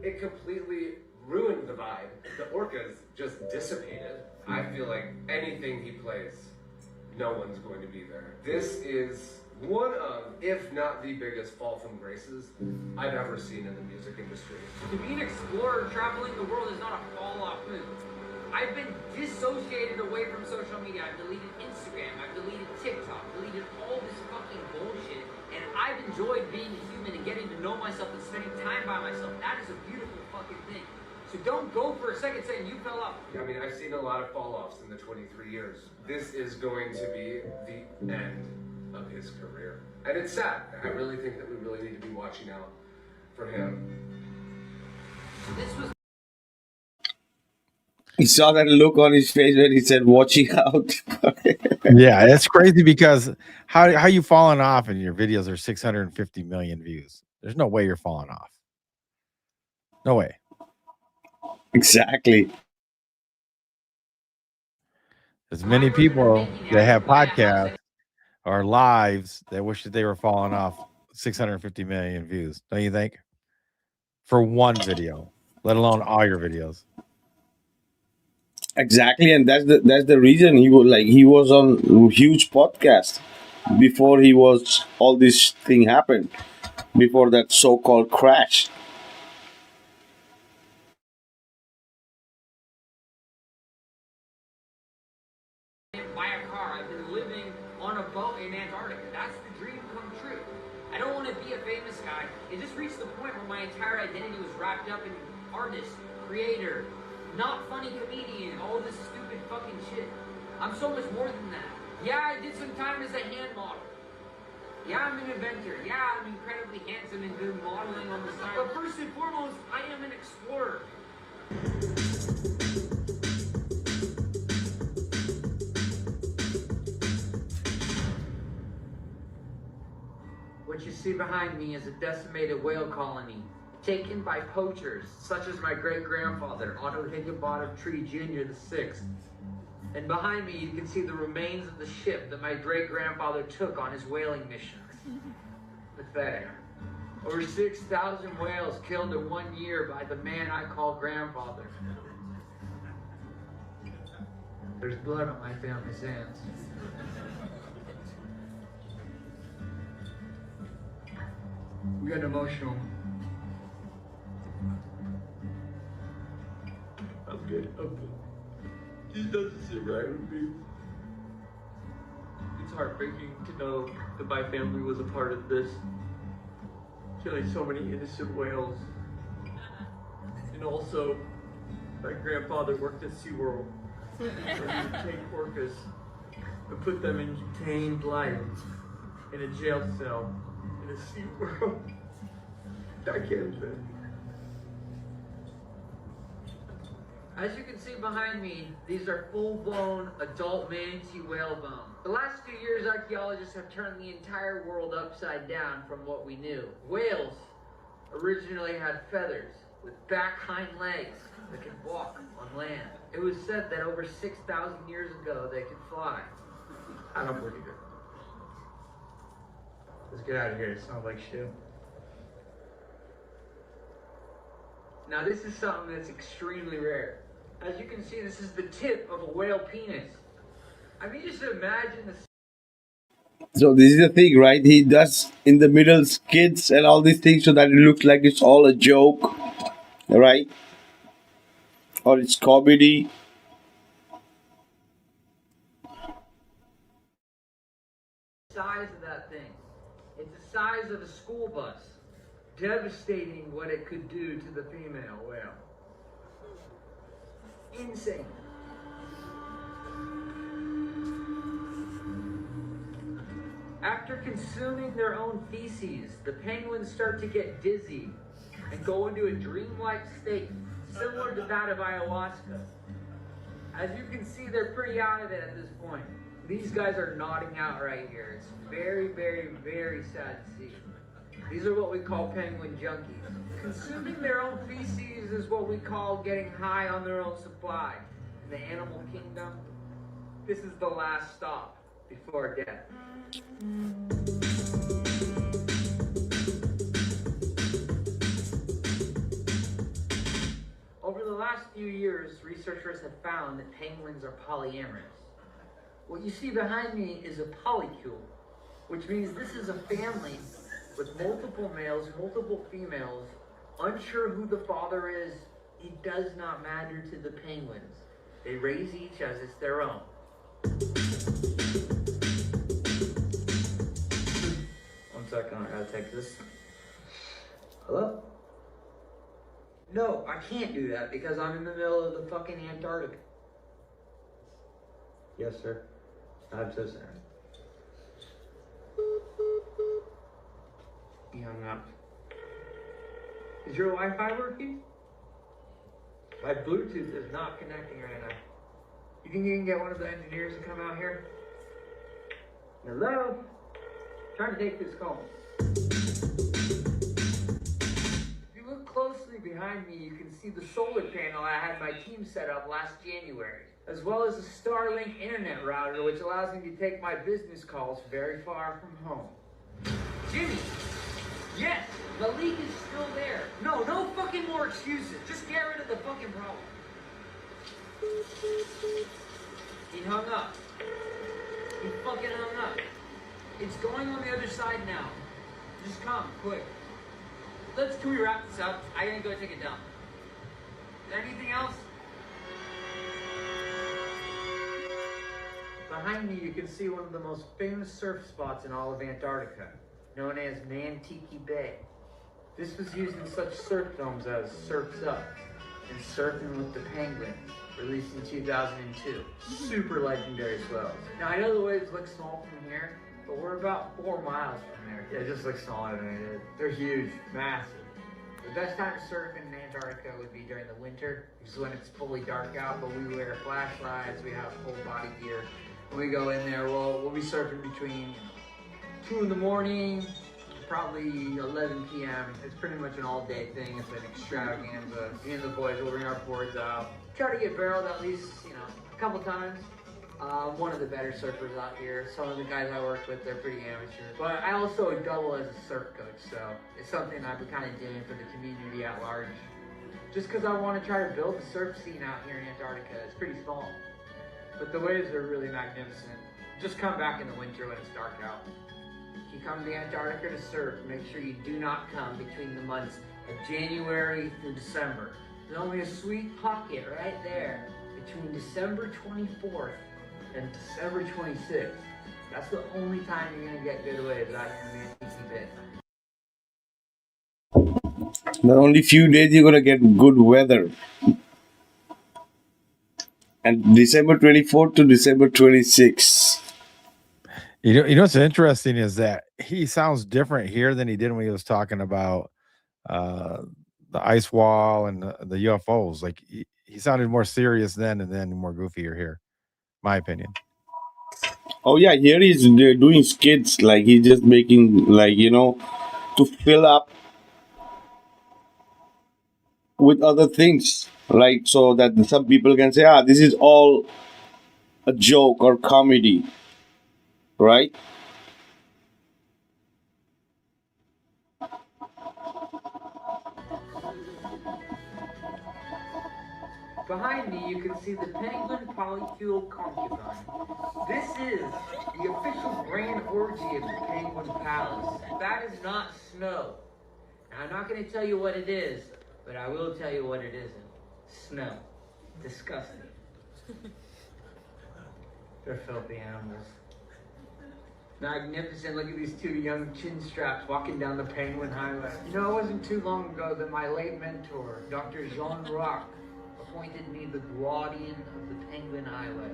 It completely ruined the vibe. The orcas just dissipated. I feel like anything he plays, no one's going to be there. This is one of, if not the biggest fall from graces I've ever seen in the music industry. To be an explorer traveling the world is not a fall-off move. I've been dissociated away from social media. I've deleted Instagram, I've deleted TikTok, deleted all this fucking bullshit, and I've enjoyed being a human and getting to know myself and spending time by myself. That is a beautiful fucking thing. So don't go for a second saying you fell off. I mean, I've seen a lot of fall-offs in the 23 years. This is going to be the end of his career. And it's sad. I really think that we really need to be watching out for him. This was. He saw that look on his face when he said, "Watching out." Yeah, it's crazy because how you falling off and your videos are 650 million views? There's no way you're falling off. No way. Exactly. There's many people that have podcasts or lives that wish that they were falling off 650 million views. Don't you think? For one video, let alone all your videos. Exactly, and that's the reason he was on huge podcast before all this thing happened, before that so-called crash. Buy a car. I've been living on a boat in Antarctica. That's the dream come true. I don't want to be a famous guy. It just reached the point where my entire identity was wrapped up in artist, creator, not funny comedian, all this stupid fucking shit. I'm so much more than that. Yeah, I did some time as a hand model. Yeah, I'm an inventor. Yeah, I'm incredibly handsome and do modeling on the side. But first and foremost, I am an explorer. What you see behind me is a decimated whale colony taken by poachers, such as my great-grandfather, Otto Heliopsychosis Jr. VI. And behind me, you can see the remains of the ship that my great-grandfather took on his whaling mission. Look there. Over 6,000 whales killed in 1 year by the man I call grandfather. There's blood on my family's hands. I'm getting emotional. I'm good. This doesn't sit right with me. It's heartbreaking to know that my family was a part of this. Killing so many innocent whales. And also, my grandfather worked at SeaWorld. Where he would take orcas and put them in contained life in a jail cell in a SeaWorld. I can't live. As you can see behind me, these are full-blown adult manatee whale bones. The last few years, archaeologists have turned the entire world upside down from what we knew. Whales originally had feathers. with back hind legs that can walk on land. It was said that over 6,000 years ago they could fly. I don't believe it. Let's get out of here. It smells like shit. Now this is something that's extremely rare. As you can see, this is the tip of a whale penis. I mean, just imagine the... So this is the thing, right? He does in the middle skits and all these things so that it looks like it's all a joke, right? Or it's comedy. size of that thing. It's the size of a school bus. Devastating what it could do to the female whale. Insane. After consuming their own feces, the penguins start to get dizzy and go into a dreamlike state, similar to that of ayahuasca. As you can see, they're pretty out of it at this point. These guys are nodding out right here. It's very, very, very sad to see. These are what we call penguin junkies. Consuming their own feces is what we call getting high on their own supply. In the animal kingdom, this is the last stop before death. Over the last few years, researchers have found that penguins are polyamorous. What you see behind me is a polycule, which means this is a family with multiple males, multiple females, unsure who the father is. It does not matter to the penguins. They raise each as it's their own. One second, I gotta take this. Hello? No, I can't do that because I'm in the middle of the fucking Antarctica. Yes, sir. I'm so sorry. He hung up. Is your Wi-Fi working? My Bluetooth is not connecting right now. You think you can get one of the engineers to come out here? Hello? Trying to take this call. If you look closely behind me, you can see the solar panel I had my team set up last January, as well as a Starlink internet router, which allows me to take my business calls very far from home. Jimmy! Yes, the leak is still there. No fucking more excuses. Just get rid of the fucking problem. He hung up. He fucking hung up. It's going on the other side now. Just come, quick. Can we wrap this up? I gotta go take a dump. Anything else? Behind me, you can see one of the most famous surf spots in all of Antarctica, known as Mantiki Bay. This was used in such surf films as Surf's Up and Surfing with the Penguins, released in 2002. Super legendary swells. Now, I know the waves look small from here, but we're about 4 miles from there. Yeah, it just looks smaller than it is. They're huge, massive. The best time to surf in Antarctica would be during the winter, which is when it's fully dark out, but we wear flashlights, we have full body gear. When we go in there, we'll be surfing between 2 in the morning, probably 11 p.m. It's pretty much an all-day thing. It's an extravaganza. Me and the boys will bring our boards out. Try to get barreled at least, a couple times. One of the better surfers out here. Some of the guys I work with, they're pretty amateur. But I also double as a surf coach, so it's something I've been kind of doing for the community at large. Just because I want to try to build a surf scene out here in Antarctica. It's pretty small. But the waves are really magnificent. Just come back in the winter when it's dark out. If you come to Antarctica to surf, make sure you do not come between the months of January through December. There's only a sweet pocket right there between December 24th and December 26th. That's the only time you're going to get good waves out here in Mantiki Bay. The only few days you're gonna get good weather. And December 24th to December 26th. You know what's interesting is that he sounds different here than he did when he was talking about the ice wall and the UFOs. Like he sounded more serious then and then more goofier here, my opinion. Oh yeah, here he's doing skits, like he's just making, like, to fill up with other things, like so that some people can say, this is all a joke or comedy, right? Behind me, you can see the penguin polycule concubine. This is the official grand orgy of the Penguin Palace. That is not snow. Now, I'm not going to tell you what it is, but I will tell you what it isn't. Snow. Disgusting. They're filthy animals. Magnificent. Look at these two young chin straps walking down the Penguin Highway. You know, it wasn't too long ago that my late mentor, Dr. Jean Roch, appointed me the guardian of the Penguin Highway.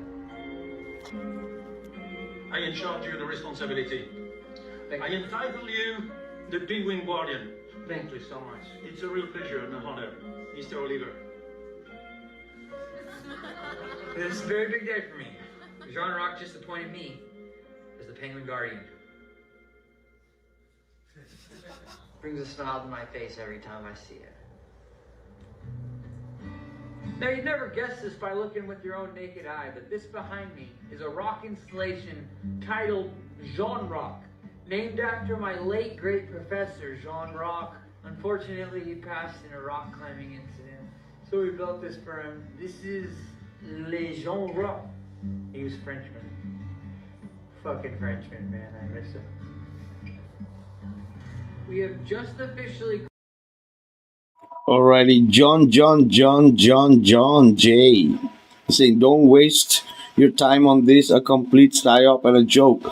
I charge you the responsibility. I entitle you the Penguin Guardian. Thank you so much. It's a real pleasure and an honor, Mr. Oliver. This is a very big day for me. Jean Roch just appointed me as the Penguin Guardian. Brings a smile to my face every time I see it. Now, you'd never guess this by looking with your own naked eye, but this behind me is a rock installation titled Jean Roch, named after my late great professor, Jean Roch. Unfortunately, he passed in a rock climbing incident, so we built this for him. This is Le Jean Roch. He was Frenchman. Fucking Frenchman, man, I miss him. We have just officially... Alrighty, John J. Saying, don't waste your time on this, a complete psyop and a joke.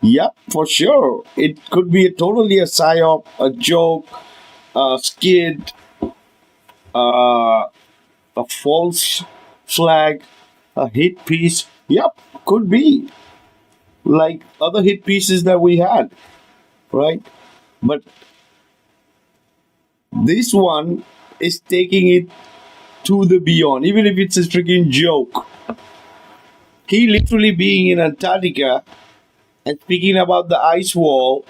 Yep, for sure. It could be totally a psyop, a joke, a skid, a false flag, a hit piece. Yep, could be. Like other hit pieces that we had, right? But this one is taking it to the beyond, even if it's a freaking joke. He literally being in Antarctica and speaking about the ice wall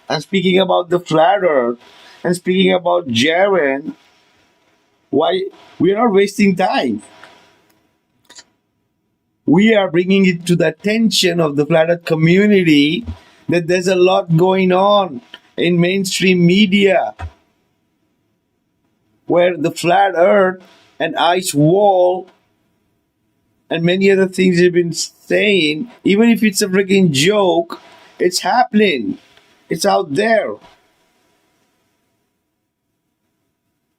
and speaking about the flat earth and speaking about Jaren. Why? We are not wasting time. We are bringing it to the attention of the flat earth community that there's a lot going on in mainstream media where the flat earth and ice wall and many other things have been saying, even if it's a freaking joke, it's happening. It's out there.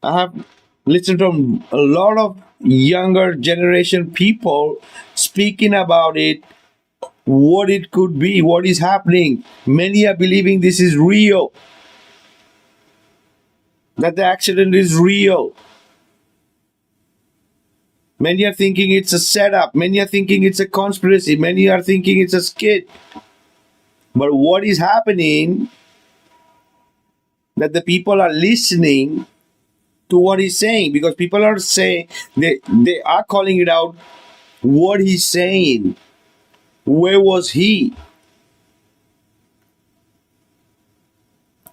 I have listened from a lot of younger generation people speaking about it, what it could be, what is happening. Many are believing this is real, that the accident is real. Many are thinking it's a setup. Many are thinking it's a conspiracy. Many are thinking it's a skit. But what is happening, that the people are listening to what he's saying, because people are saying, they are calling it out, what he's saying. Where was he?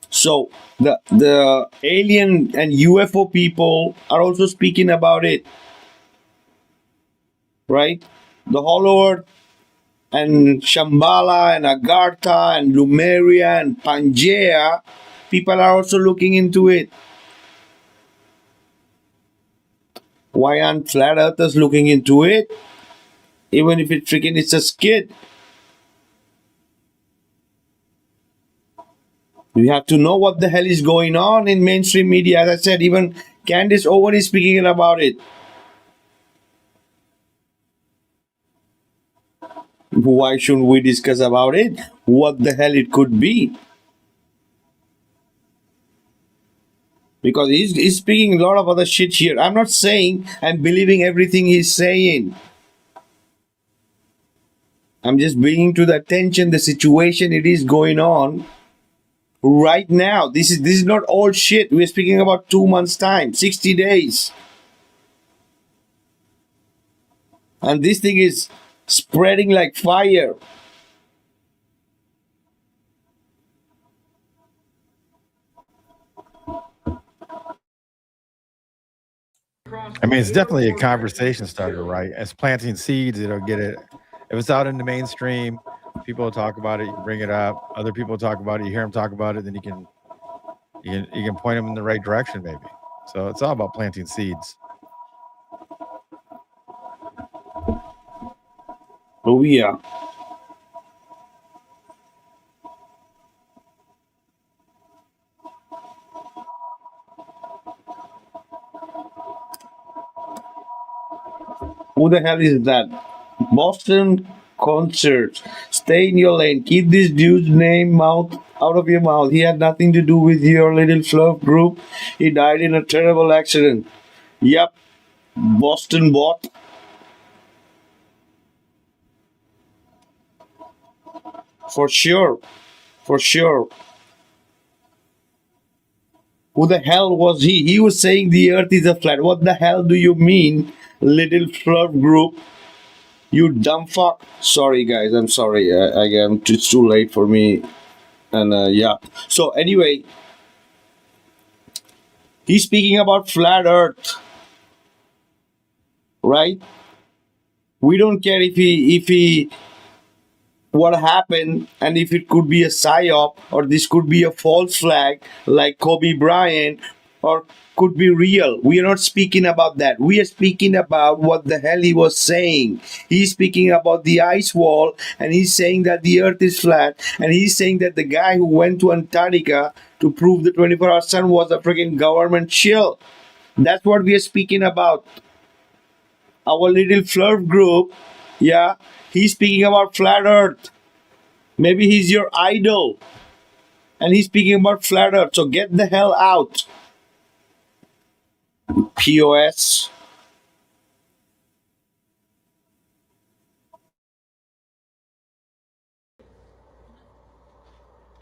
So the alien and UFO people are also speaking about it, right? The Hollow Earth and Shambhala and Agartha and Lumeria and Pangea, people are also looking into it. Why aren't flat earthers looking into it? Even if it's a skit. We have to know what the hell is going on in mainstream media. As I said, even Candace Owen is speaking about it. Why shouldn't we discuss about it? What the hell it could be? Because he's speaking a lot of other shit here. I'm not saying I'm believing everything he's saying. I'm just bringing to the attention the situation it is going on right now. This is not old shit. We're speaking about 2 months' time, 60 days. And this thing is spreading like fire. I mean, it's definitely a conversation starter, right? As planting seeds, it'll get it. If it's out in the mainstream, people will talk about it. You can bring it up. Other people talk about it. You hear them talk about it, then you can point them in the right direction, maybe. So it's all about planting seeds. Oh yeah. Who the hell is that? Boston Concerts. Stay in your lane. Keep this dude's name out of your mouth. He had nothing to do with your little fluff group. He died in a terrible accident. Yep. Boston bot. For sure. For sure. Who the hell was he? He was saying the earth is a flat. What the hell do you mean, little fluff group? You dumb fuck. Sorry, guys. I'm sorry. Again, it's too late for me. And yeah. So, anyway, he's speaking about flat earth. Right? We don't care if he what happened and if it could be a psyop or this could be a false flag like Kobe Bryant or could be real. We are not speaking about that. We are speaking about what the hell he was saying. He's speaking about the ice wall and he's saying that the earth is flat and he's saying that the guy who went to Antarctica to prove the 24-hour sun was a freaking government shill. That's what we are speaking about. Our little flirt group, yeah, he's speaking about flat earth. Maybe he's your idol and he's speaking about flat earth. So get the hell out. POS.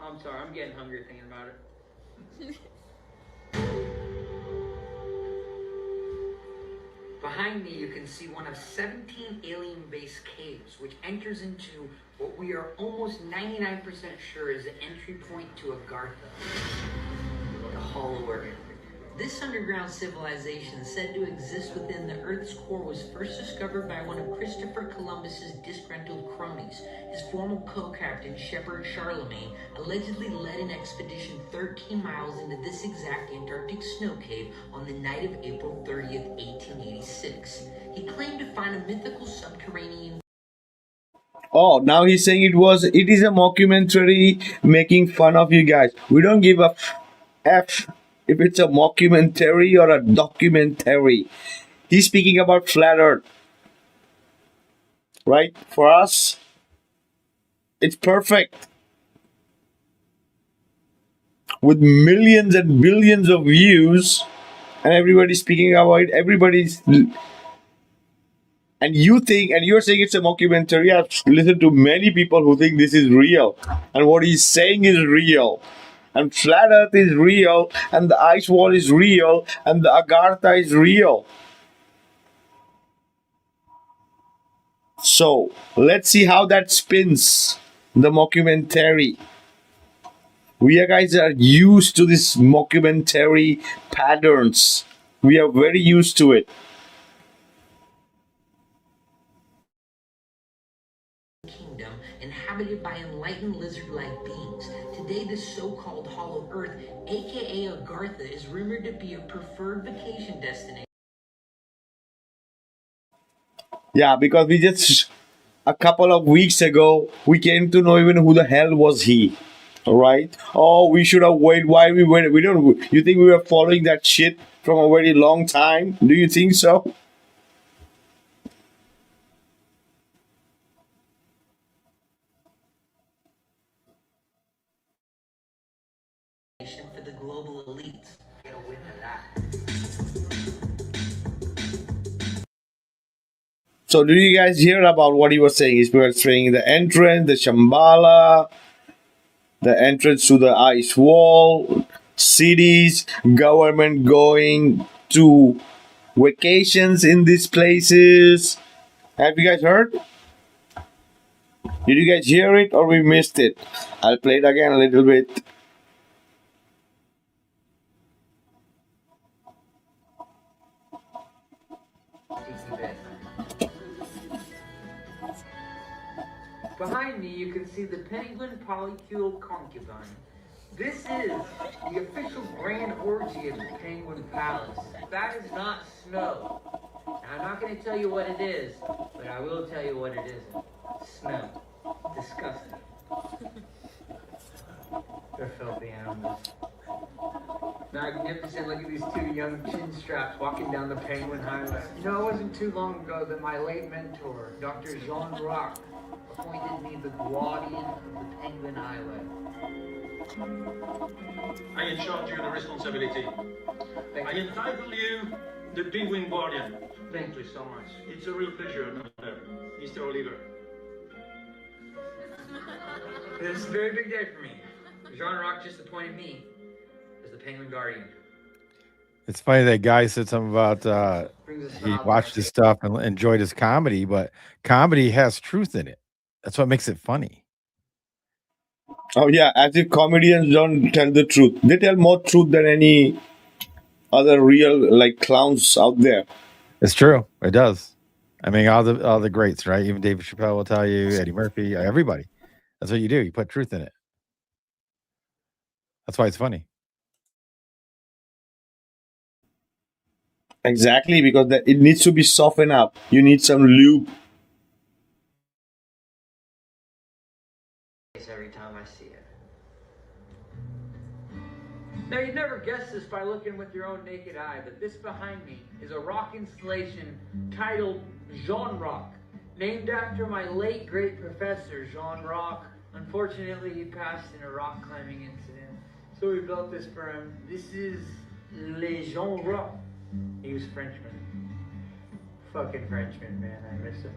I'm sorry, I'm getting hungry thinking about it. Behind me, you can see one of 17 alien-based caves, which enters into what we are almost 99% sure is the entry point to Agartha, the Hollow Earth. This underground civilization, said to exist within the Earth's core, was first discovered by one of Christopher Columbus's disgruntled cronies. His former co-captain, Shepard Charlemagne, allegedly led an expedition 13 miles into this exact Antarctic snow cave on the night of April 30th, 1886. He claimed to find a mythical subterranean... Oh, now he's saying it is a mockumentary making fun of you guys. We don't give a F if it's a mockumentary or a documentary. He's speaking about flat earth. Right? For us, it's perfect. With millions and billions of views, and everybody's speaking about it, everybody's... And you think, and you're saying it's a mockumentary. I've listened to many people who think this is real. And what he's saying is real. And flat earth is real. And the ice wall is real. And the Agartha is real. So, let's see how that spins. The mockumentary. We guys are used to this mockumentary patterns. We are very used to it. Kingdom inhabited by enlightened lizard-like beings. Today, this so-called Hollow Earth, aka Agartha, is rumored to be a preferred vacation destination. Yeah, because we just a couple of weeks ago we came to know even who the hell was he. Alright? Oh, we should have waited. Why we waited? We don't. You think we were following that shit from a very long time? Do you think so? For the global elites. Get a whiff of that. So, did you guys hear about what he was saying? He was saying the entrance, the Shambhala, the entrance to the ice wall, cities, government going to vacations in these places. Have you guys heard? Did you guys hear it or we missed it? I'll play it again a little bit. cheeky bit. Behind me, you can see the penguin polycule concubine. This is the official grand orgy of the Penguin Palace. That is not snow. Now, I'm not going to tell you what it is, but I will tell you what it isn't. Snow. Disgusting. They're filthy animals. Magnificent. Look at these two young chin straps walking down the Penguin Highway. You know, it wasn't too long ago that my late mentor, Dr. Jean Rock, appointed me the guardian of the Penguin Highway. I charge you the responsibility. I entitle you the Penguin Guardian. Thank you so much. It's a real pleasure, Mr. Oliver. This is a very big day for me. Jean Rock just appointed me as the Penguin Guardian. It's funny that guy said something about he watched his stuff and enjoyed his comedy, but comedy has truth in it. That's what makes it funny. Oh yeah, as if comedians don't tell the truth. They tell more truth than any other real like clowns out there. It's true. It does. I mean, all the greats, right? Even David Chappelle will tell you, Eddie Murphy, everybody. That's what you do. You put truth in it. That's why it's funny. Exactly, because it needs to be softened up. You need some lube. Every time I see it. Now, you'd never guess this by looking with your own naked eye, but this behind me is a rock installation titled Jean Rock, named after my late great professor, Jean Rock. Unfortunately, he passed in a rock climbing incident, so we built this for him. This is Le Jean Rock. He was Frenchman. Fucking Frenchman, man, I miss him.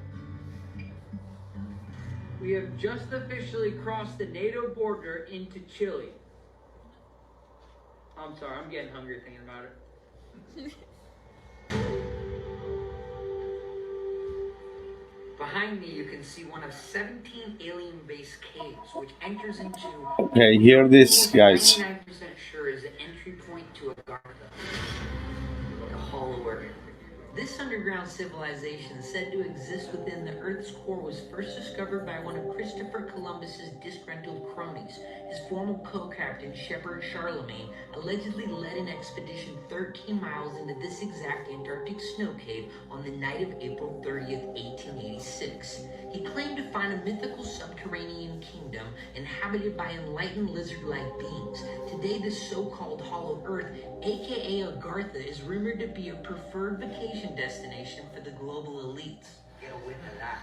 We have just officially crossed the NATO border into Chile. I'm sorry, I'm getting hungry thinking about it. Behind me, you can see one of 17 alien base caves, which enters into... Okay, hear this, guys. 99% sure is the entry point to Agartha, the hollow earth. This underground civilization said to exist within the Earth's core was first discovered by one of Christopher Columbus's disgruntled cronies. His former co-captain, Shepard Charlemagne, allegedly led an expedition 13 miles into this exact Antarctic snow cave on the night of April 30th, 1886. He claimed to find a mythical subterranean kingdom inhabited by enlightened lizard-like beings. Today, this so-called hollow earth, aka Agartha, is rumored to be a preferred vacation destination for the global elites. Get a whiff of that.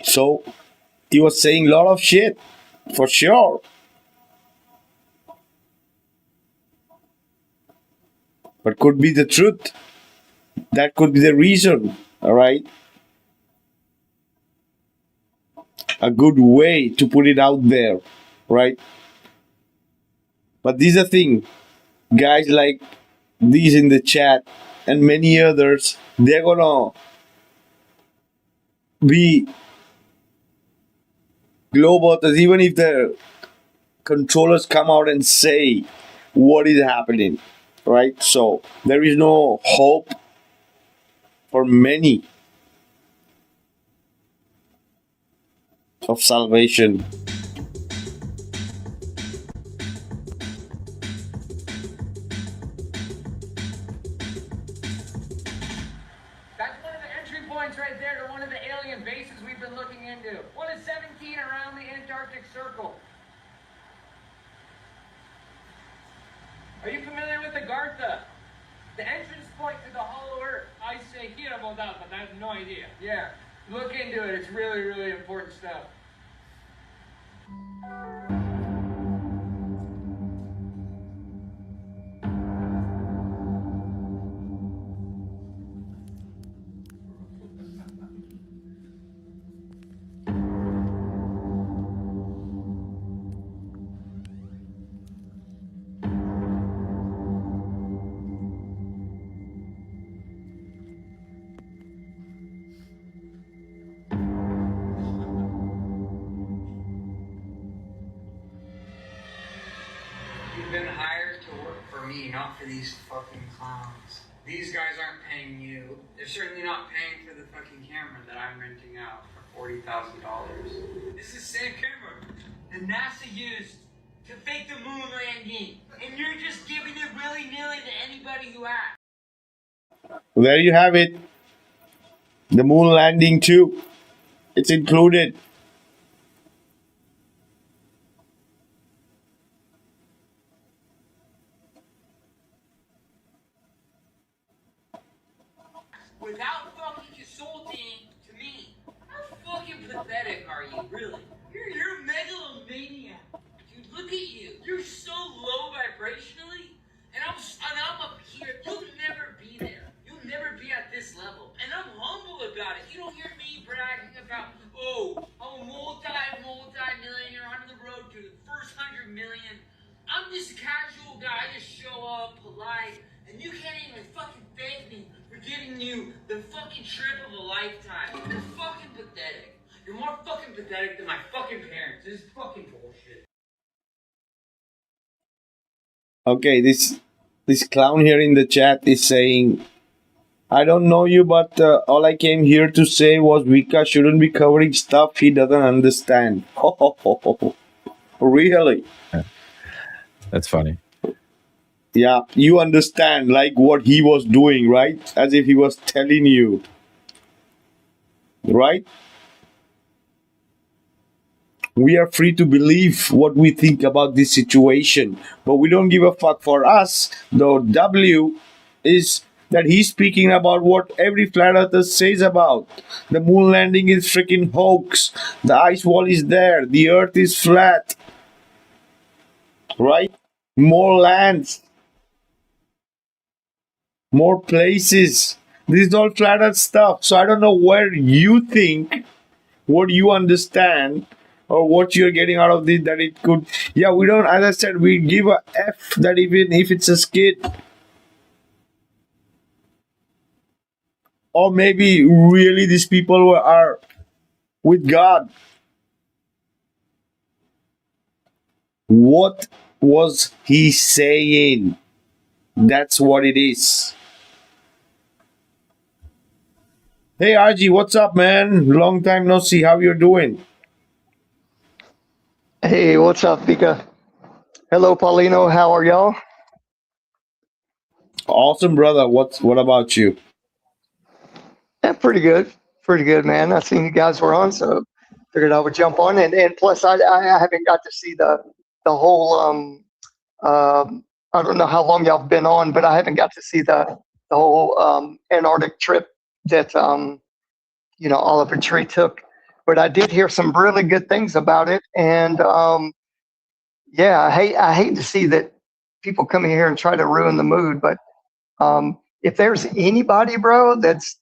So he was saying a lot of shit, for sure. But could be the truth. That could be the reason, all right? A good way to put it out there, right? But this is the thing. Guys like these in the chat and many others, they're gonna be globetrotters even if the controllers come out and say what is happening, right? So there is no hope for many of salvation. That's one of the entry points right there to one of the alien bases we've been looking into. One of 17 around the Antarctic Circle. Are you familiar with Agartha? The entrance point to the hollow earth. I say hear about that, but I have no idea. Yeah, look into it. It's really, really important stuff. You've been hired to work for me, not for these fucking clowns. These guys aren't paying you. They're certainly not paying for the fucking camera that I'm renting out for $40,000. This is the same camera that NASA used to fake the moon landing. And you're just giving it willy-nilly to anybody who asks. There you have it. The moon landing too. It's included. Without fucking consulting to me. How fucking pathetic are you, really? You're a megalomaniac. Dude, look at you. You're so low vibrationally, and I'm up here. You'll never be there. You'll never be at this level. And I'm humble about it. You don't hear me bragging about, oh, I'm a multi-millionaire on the road to the first 100 million. I'm just a casual guy. I just show up, polite, and you can't even fucking thank me for giving you the fucking trip of a lifetime. You're fucking pathetic. You're more fucking pathetic than my fucking parents. This is fucking bullshit. Okay, this clown here in the chat is saying, I don't know you, but all I came here to say was Vikka shouldn't be covering stuff he doesn't understand. Really? That's funny. Yeah, you understand like what he was doing, right? As if he was telling you. Right? We are free to believe what we think about this situation, but we don't give a fuck. For us. The W is that he's speaking about what every flat earther says about. The moon landing is freaking hoax. The ice wall is there. The earth is flat. Right? More lands. More places. This is all flat earth stuff. So I don't know where you think, what you understand, or what you're getting out of this, that it could. Yeah, we don't, as I said, we give a F that even if it's a skit. Or maybe really these people are with God. What was he saying? That's what it is. Hey RG, what's up, man? Long time no see. How you're doing? Hey, what's up, Vikka? Hello, Paulino. How are y'all? Awesome, brother. What about you? Yeah, pretty good. Pretty good, man. I seen you guys were on, so figured I would jump on. And plus, I haven't got to see the whole. I don't know how long y'all have been on, but I haven't got to see the whole Antarctic trip that Oliver Tree took. But I did hear some really good things about it, and yeah, I hate to see that people come in here and try to ruin the mood. But if there's anybody, bro, that's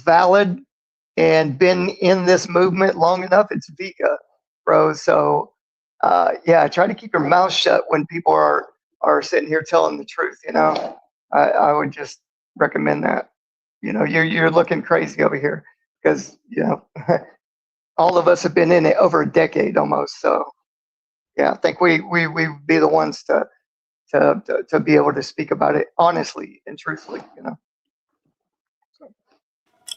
valid and been in this movement long enough, it's Vikka, bro. So yeah, try to keep your mouth shut when people are sitting here telling the truth. I would just recommend that. You're looking crazy over here because all of us have been in it over a decade almost. So yeah, I think we be the ones to be able to speak about it honestly and truthfully.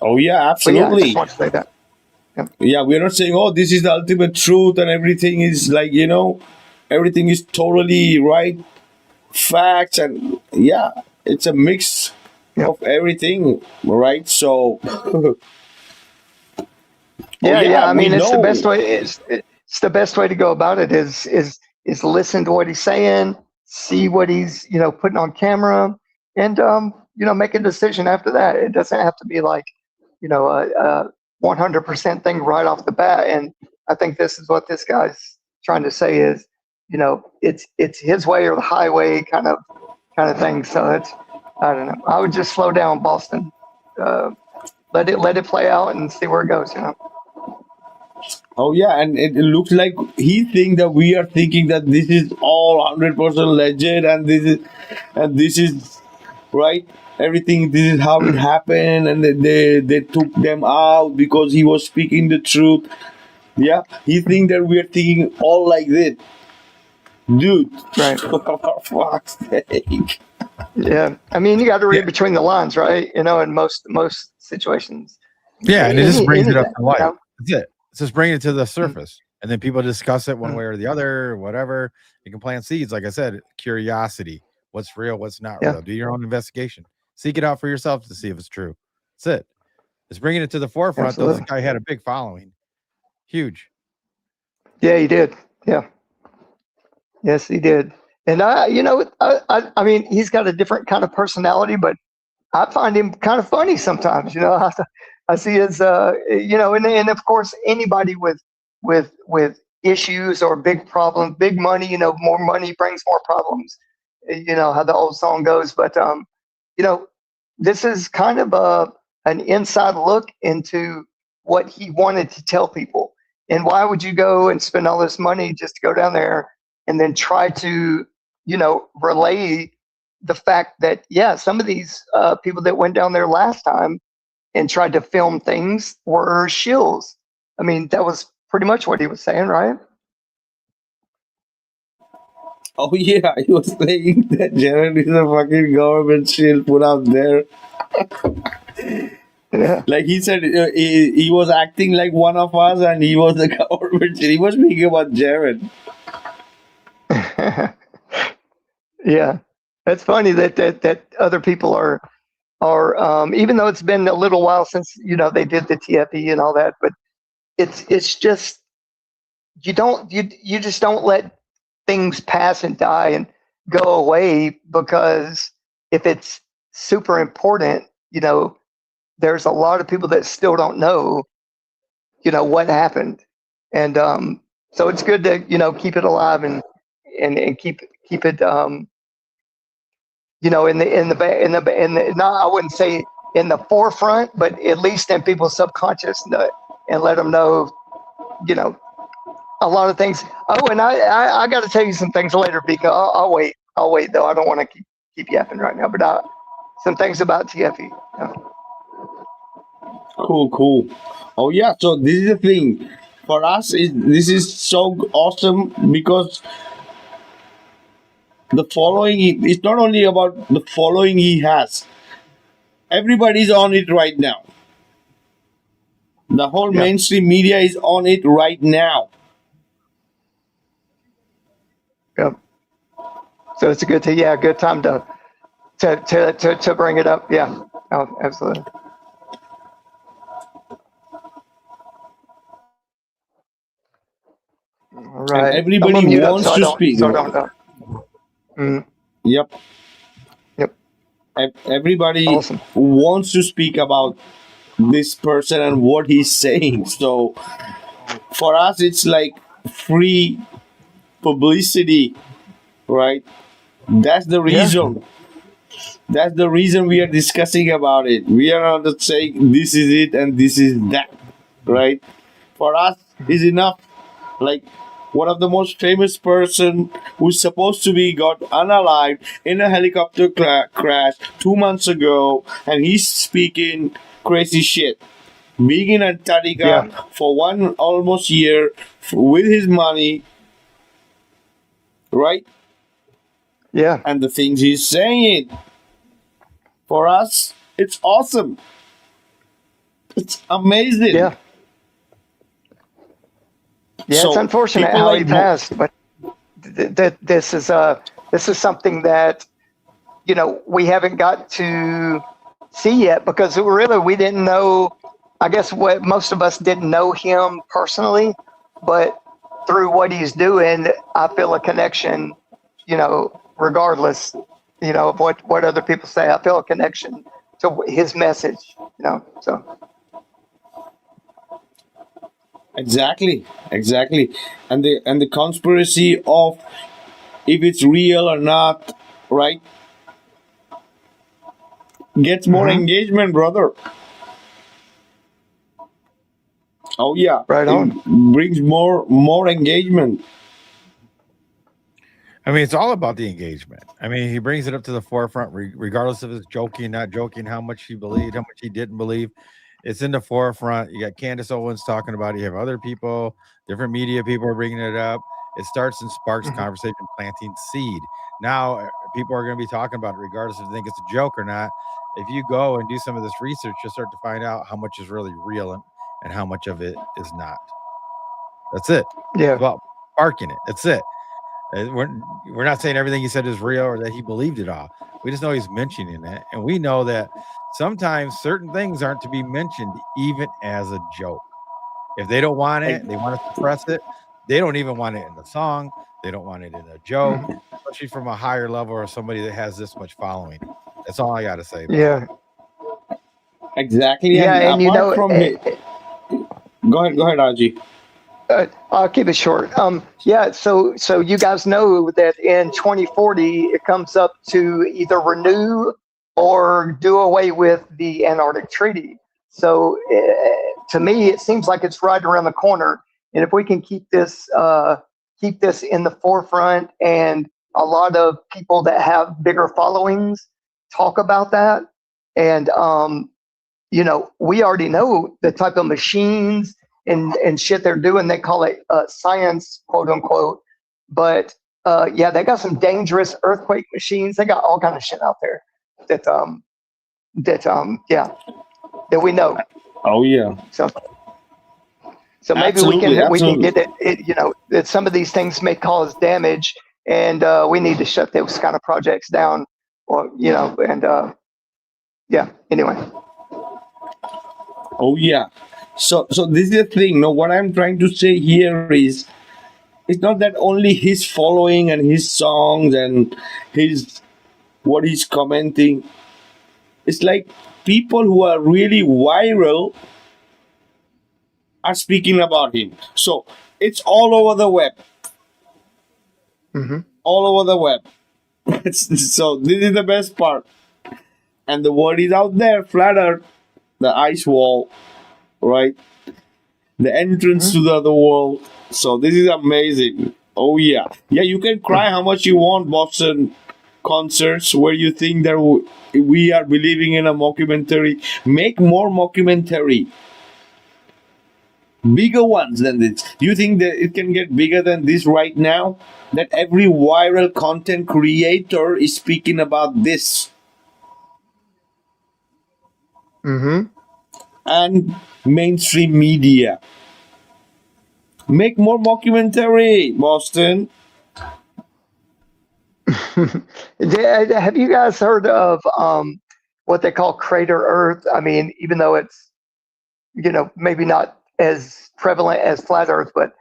Oh yeah, But yeah, I absolutely. just want to say that. Yeah, we're not saying, oh, this is the ultimate truth and everything is like, everything is totally right, facts, and yeah, it's a mix of everything, right? So, Yeah. I we mean, it's the know. best way. It's the best way to go about it is listen to what he's saying, see what he's putting on camera, and make a decision after that. It doesn't have to be like a 100% thing right off the bat. And I think this is what this guy's trying to say is it's his way or the highway kind of thing. So I don't know. I would just slow down, Boston. Let it play out and see where it goes. Oh yeah, and it looks like he think that we are thinking that this is all 100% legit, and this is right. Everything, this is how it happened, and they took them out because he was speaking the truth. Yeah, he think that we are thinking all like this. dude. Right. For fuck's sake. Yeah, I mean, you got to read between the lines, right? You know, in most situations. Yeah, and it just brings it up Anything, to light. you know? That's it. It's just bringing it to the surface, and then people discuss it one way or the other, or whatever. You can plant seeds, like I said, curiosity. What's real? What's not Yeah. real? Do your own investigation. Seek it out for yourself to see if it's true. That's it. It's bringing it to the forefront. Though this Absolutely. guy had a big following, huge. Yeah, he did. Yeah. Yes, he did. And I mean, he's got a different kind of personality, but I find him kind of funny sometimes. You know, I see his, and of course, anybody with issues or big problems, big money, you know, more money brings more problems. You know how the old song goes. But this is kind of an inside look into what he wanted to tell people. And why would you go and spend all this money just to go down there and then try to, relay the fact that, yeah, some of these people that went down there last time and tried to film things were shills. I mean, that was pretty much what he was saying, right? Oh yeah, he was saying that Jared is a fucking government shield put out there. Yeah. Like he said, he was acting like one of us, and he was the government shield. He was speaking about Jared. Yeah, it's funny that other people are even though it's been a little while since they did the TFE and all that, but it's just you just don't let things pass and die and go away, because if it's super important, there's a lot of people that still don't know what happened, and so it's good to keep it alive and keep it in the no, I wouldn't say in the forefront, but at least in people's subconscious, and let them know, a lot of things. Oh, and I got to tell you some things later, Vikka. I'll wait. I'll wait though. I don't want to keep yapping right now, but some things about TFE. Yeah. Cool. Oh yeah, so this is the thing. For us, this is so awesome because the following, it's not only about the following he has. Everybody's on it right now. The whole mainstream media is on it right now. Yep. So it's a good time to bring it up. Yeah. Oh, absolutely. All right. And everybody wants to speak. Yep. Everybody wants to speak about this person and what he's saying. So for us, it's like free publicity, right? That's the reason. That's the reason we are discussing about it. We are not saying this is it and this is that, right? For us, is enough. Like one of the most famous person who's supposed to be got unalived in a helicopter crash 2 months ago, and he's speaking crazy shit. Being in Antártica for one almost year with his money, right? Yeah. And the things he's saying, for us, it's awesome. It's amazing. Yeah. Yeah, So it's unfortunate people how like he passed, but this is something that we haven't got to see yet, because really we didn't know. I guess what most of us didn't know him personally, but through what he's doing, I feel a connection. Regardless, of what other people say, I feel a connection to his message. So. Exactly. And the conspiracy of if it's real or not, right? Gets more engagement, brother. Oh yeah. Right on. It brings more engagement. I mean, it's all about the engagement. I mean, he brings it up to the forefront, regardless of his joking, not joking, how much he believed, how much he didn't believe. It's in the forefront. You got Candace Owens talking about it. You have other people, different media people are bringing it up. It starts and sparks conversation, planting seed. Now people are going to be talking about it regardless if they think it's a joke or not. If you go and do some of this research, you'll start to find out how much is really real and how much of it is not. That's it. Yeah. It's about sparking it. That's it. We're not saying everything he said is real or that he believed it all. We just know he's mentioning it. And we know that sometimes certain things aren't to be mentioned even as a joke. If they don't want it, they want to suppress it. They don't even want it in the song. They don't want it in a joke, especially from a higher level or somebody that has this much following. That's all I got to say. Yeah. Exactly. Yeah, and you know, from go ahead, Raji. I'll keep it short. Yeah, so you guys know that in 2040 it comes up to either renew or do away with the Antarctic Treaty. So to me, it seems like it's right around the corner. And if we can keep this in the forefront, and a lot of people that have bigger followings talk about that, and you know, we already know the type of machines and shit they're doing. They call it science, quote unquote. But yeah, they got some dangerous earthquake machines. They got all kind of shit out there that we know. Oh yeah. So maybe Absolutely, we can get it. You know, that some of these things may cause damage, and we need to shut those kind of projects down. Or you know, and yeah. Anyway. Oh yeah. So this is the thing. No, what I'm trying to say here is, it's not that only his following and his songs and his what he's commenting. It's like people who are really viral are speaking about him. So it's all over the web. All over the web. So this is the best part. And the word is out there, flat earth, the ice wall, right? The entrance to the other world. So this is amazing. Oh yeah. Yeah, you can cry how much you want, Boston concerts where you think that we are believing in a mockumentary. Make more mockumentary. Bigger ones than this. Do you think that it can get bigger than this right now? That every viral content creator is speaking about this. And mainstream media. Make more mockumentary, Boston. Have you guys heard of what they call Crater Earth? I mean, even though it's, you know, maybe not as prevalent as flat Earth, but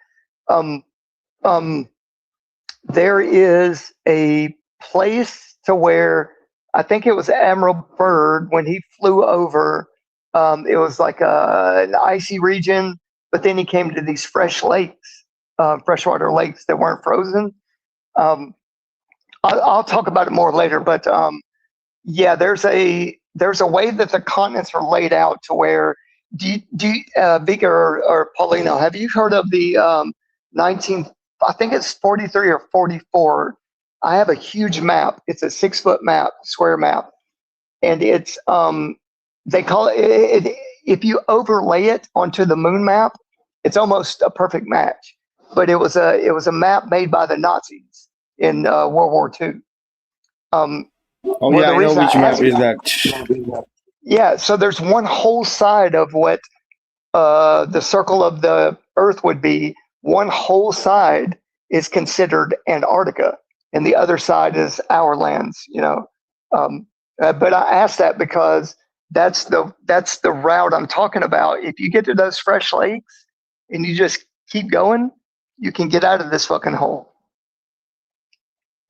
there is a place to where I think it was Admiral Byrd when he flew over. It was like an icy region, but then he came to these fresh lakes, freshwater lakes that weren't frozen. I'll talk about it more later, but yeah, there's a way that the continents are laid out to where Vikka or Paulino, have you heard of the I think it's 43 or 44. I have a huge map. It's a 6-foot map, square map, and it's they call it, if you overlay it onto the moon map, it's almost a perfect match. But it was a map made by the Nazis in World War II. Oh yeah, I know which map is that. Yeah, so there's one whole side of what the circle of the Earth would be. One whole side is considered Antarctica, and the other side is our lands. You know, but I asked that because that's the route I'm talking about. If you get to those fresh lakes and you just keep going, you can get out of this fucking hole.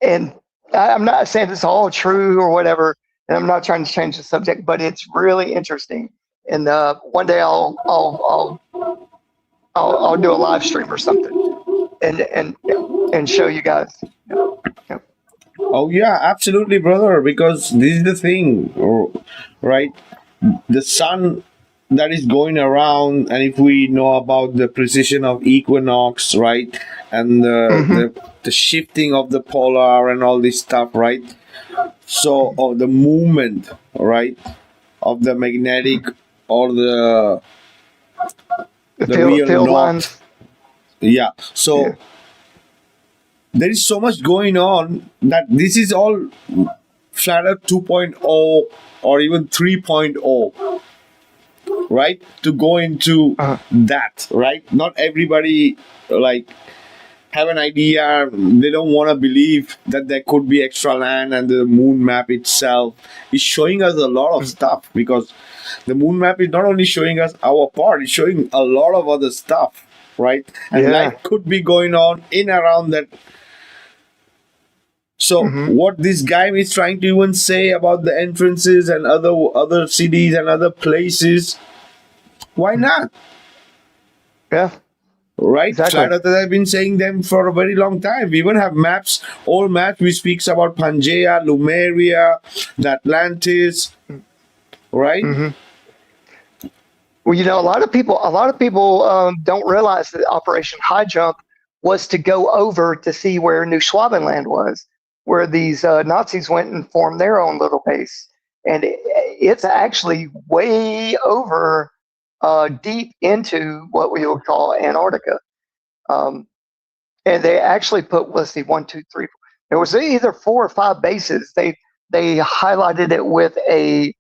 And I'm not saying it's all true or whatever, and I'm not trying to change the subject, but it's really interesting. And one day I'll do a live stream or something and show you guys. Yeah. Oh yeah, absolutely, brother. Because this is the thing, right? The sun that is going around, and if we know about the precision of equinox, right, and the shifting of the polar and all this stuff, right? So, or the movement, right, of the magnetic or the real field north. lines. Yeah. So there is so much going on that this is all Flat Earth 2.0 or even 3.0, right? To go into that, right? Not everybody like have an idea. They don't want to believe that there could be extra land, and the moon map itself is showing us a lot of stuff, because the moon map is not only showing us our part, it's showing a lot of other stuff, right? And Yeah. life could be going on in around that. So what this guy is trying to even say about the entrances and other cities and other places, why not? Yeah. Right? Exactly. Flat Earthers have been saying them for a very long time. We even have maps, old maps, which speaks about Pangaea, Lumeria, the Atlantis, right? Well, you know, a lot of people don't realize that Operation High Jump was to go over to see where New Schwabenland was, where these Nazis went and formed their own little base, and it's actually way over deep into what we would call Antarctica. And they actually put, let's see, 1, 2, 3, 4. There was either 4 or 5 bases. They highlighted it with a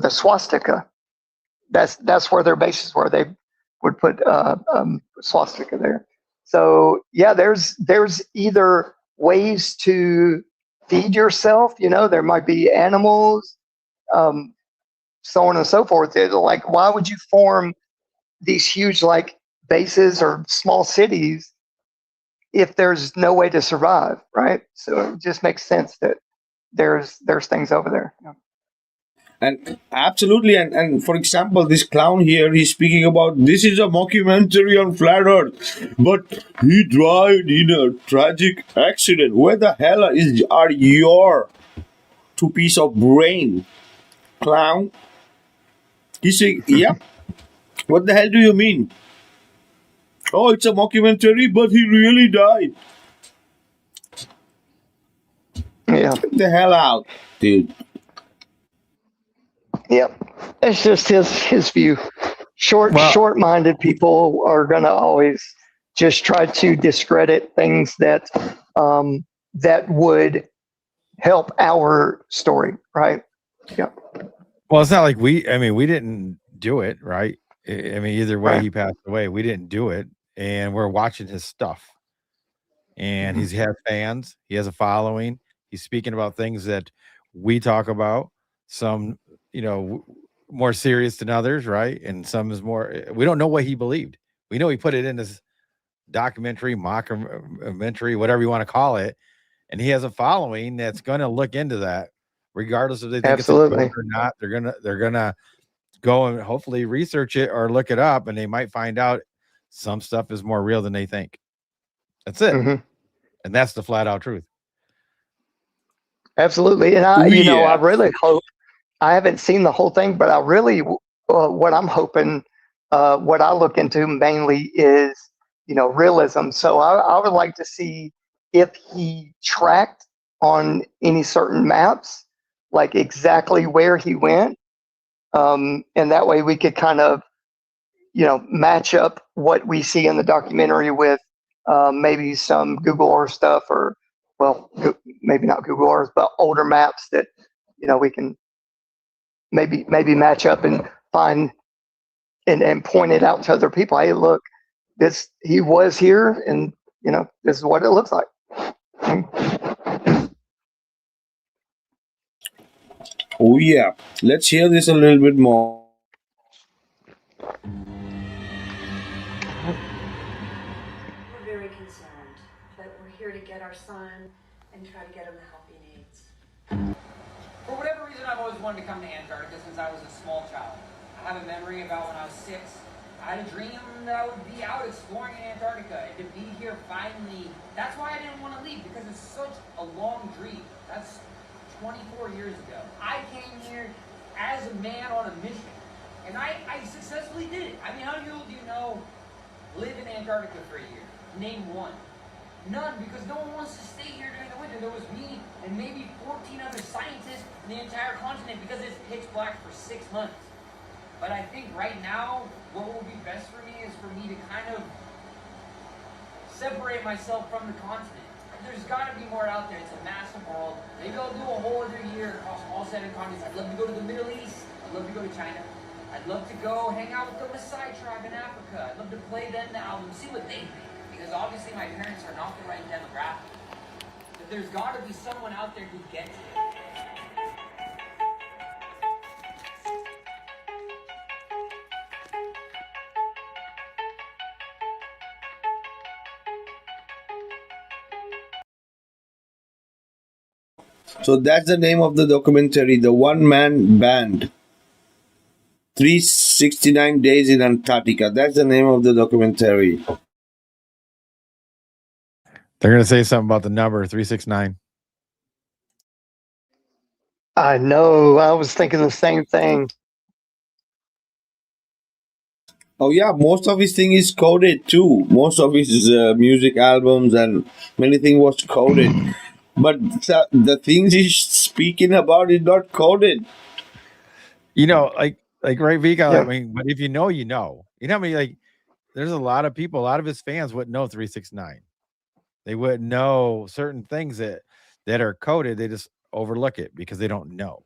swastika. That's where their bases were. They would put swastika there. So yeah, there's either ways to feed yourself. You know, there might be animals, so on and so forth. Like, why would you form these huge like bases or small cities if there's no way to survive, right? So it just makes sense that there's things over there. Yeah. And absolutely, and for example, this clown here, he's speaking about this is a mockumentary on Flat Earth, but he died in a tragic accident. Where the hell are your 2 piece of brain, clown? He's saying, yeah. What the hell do you mean? Oh, it's a mockumentary, but he really died. Yeah. Get the hell out, dude. Yep. It's just his view. Short-minded people are going to always just try to discredit things that that would help our story, right? Yep. Well, it's not like we didn't do it, right? I mean, either way, Right. he passed away. We didn't do it, and we're watching his stuff. And he has fans. He has a following. He's speaking about things that we talk about. Some, more serious than others, right? And some is more. We don't know what he believed. We know he put it in his documentary, mockumentary, whatever you want to call it. And he has a following that's going to look into that, regardless if they think Absolutely. it's a joke or not. They're gonna go and hopefully research it or look it up, and they might find out some stuff is more real than they think. That's it. And that's the flat out truth. Absolutely. And I really hope, I haven't seen the whole thing, but I really, what I'm hoping, what I look into mainly is, realism. So I would like to see if he tracked on any certain maps, like exactly where he went. And that way we could kind of, match up what we see in the documentary with maybe some Google Earth stuff, or, well, maybe not Google Earth, but older maps that, we can maybe match up and find and point it out to other people. Hey, look, he was here, and this is what it looks like. Oh yeah, let's hear this a little bit more. We're very concerned, but we're here to get our son and try to get him the help he needs. For whatever reason, I've always wanted to come to Antarctica since I was a small child. I have a memory about when I was 6. I had a dream that I would be out exploring in Antarctica, and to be here finally, that's why I didn't want to leave, because it's such a long dream. That's 24 years ago. I came here as a man on a mission, and I successfully did it. I mean, how many people do you know live in Antarctica for a year? Name one. None, because no one wants to stay here during the winter. There was me and maybe 14 other scientists in the entire continent, because it's pitch black for 6 months. But I think right now, what will be best for me is for me to kind of separate myself from the continent. There's got to be more out there. It's a massive world. Maybe I'll do a whole other year across all 7 continents. I'd love to go to the Middle East. I'd love to go to China. I'd love to go hang out with the Maasai tribe in Africa. I'd love to play them the album, see what they think. Because obviously my parents are not the right demographic. But there's got to be someone out there who gets it. So that's the name of the documentary, The One Man Band. 369 Days in Antarctica. That's the name of the documentary. They're going to say something about the number 369. I know. I was thinking the same thing. Oh yeah, most of his thing is coded too. Most of his music albums and many things was coded. But the things he's speaking about is not coded. You know, like right, Vikka. Yeah. I mean, but if you know, you know. You know, what I mean, like, there's a lot of people, a lot of his fans wouldn't know 369. They wouldn't know certain things that are coded. They just overlook it because they don't know.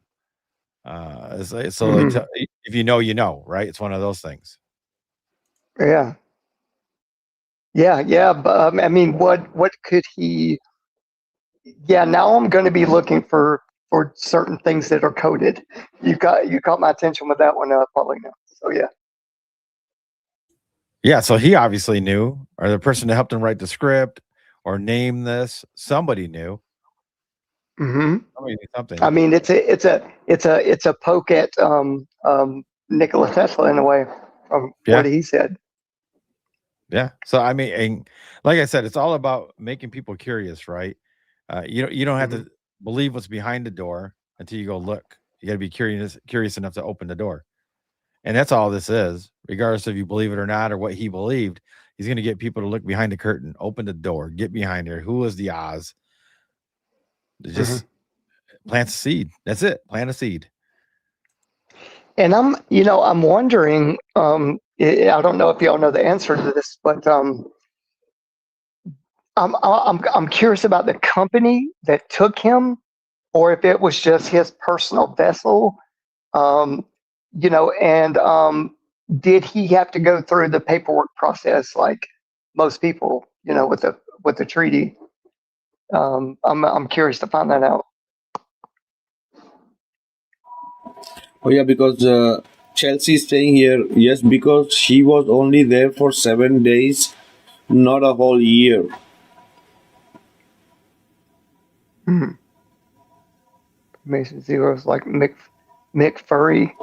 So if you know, you know, right? It's one of those things. Yeah. Yeah. But I mean, what could he? Yeah. Now I'm going to be looking for certain things that are coded. You caught my attention with that one, Paulino. So yeah. Yeah. So he obviously knew, or the person that helped him write the script or name this, somebody knew. Mm-hmm. Something. I mean, it's a poke at Nikola Tesla in a way, from what he said. Yeah. So I mean, and like I said, it's all about making people curious, right? You don't have to believe what's behind the door until you go look. You got to be curious enough to open the door, and that's all this is. Regardless if you believe it or not, or what he believed, he's going to get people to look behind the curtain, open the door, get behind there. Who is the Oz? Just plant a seed. That's it. Plant a seed. And I'm wondering. I don't know if y'all know the answer to this, but I'm curious about the company that took him, or if it was just his personal vessel. And did he have to go through the paperwork process like most people, with the treaty? I'm curious to find that out. Oh yeah, because Chelsea is staying here. Yes, because she was only there for 7 days, not a whole year. Mason Zero's like McFurry.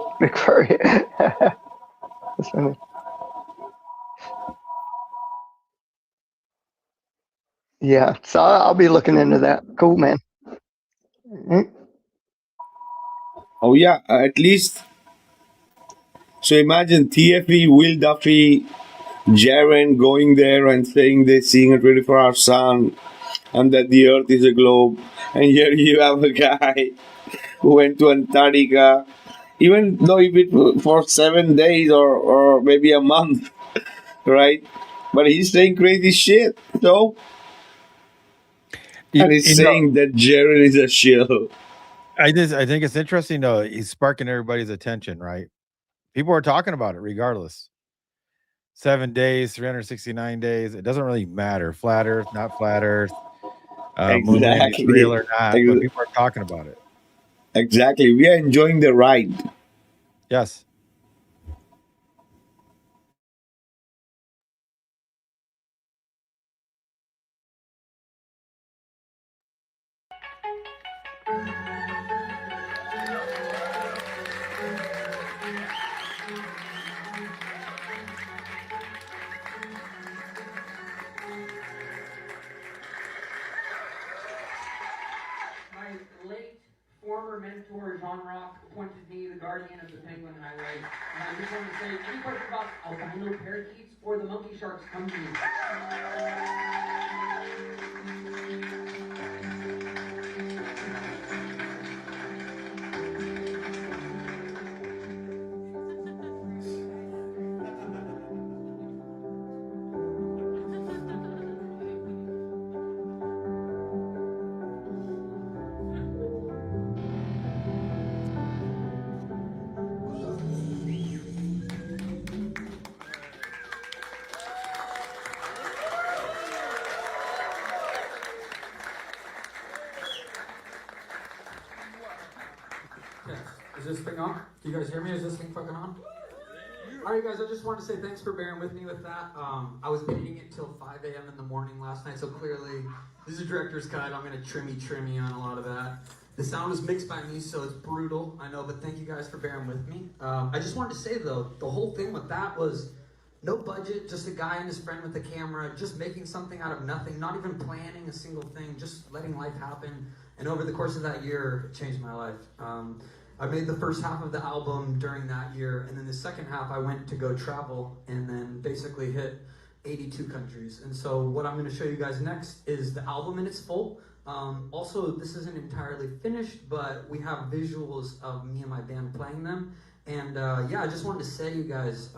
That's funny. Yeah, so I'll be looking into that. Cool, man. Oh yeah, at least. So imagine TFE, Will Duffy, Jaren going there and saying they're seeing a 24-hour sun and that the Earth is a globe. And here you have a guy who went to Antarctica, even though if it for 7 days or maybe a month, right? But he's saying crazy shit. So, and he's saying that Jaren is a shill. I think it's interesting though. He's sparking everybody's attention, right? People are talking about it regardless. 7 days, 369 days. It doesn't really matter. Flat Earth, not flat Earth. Moon landing real or not, but people are talking about it. Exactly. We are enjoying the ride. Yes. Former mentor Jean Rock appointed me the guardian of the Penguin Highway. And I just want to say, any questions about albino parakeets or the monkey sharks, come to me. Is this thing on? Do you guys hear me? Is this thing fucking on? All right, guys, I just wanted to say thanks for bearing with me with that. I was editing it till 5 a.m. in the morning last night, so clearly this is a director's cut. I'm going to trimmy on a lot of that. The sound is mixed by me, so it's brutal, I know, but thank you guys for bearing with me. I just wanted to say, though, the whole thing with that was no budget, just a guy and his friend with the camera, just making something out of nothing, not even planning a single thing, just letting life happen. And over the course of that year, it changed my life. I made the first half of the album during that year, and then the second half I went to go travel and then basically hit 82 countries. And so what I'm going to show you guys next is the album in its full. Also, this isn't entirely finished, but we have visuals of me and my band playing them. And yeah, I just wanted to say, you guys,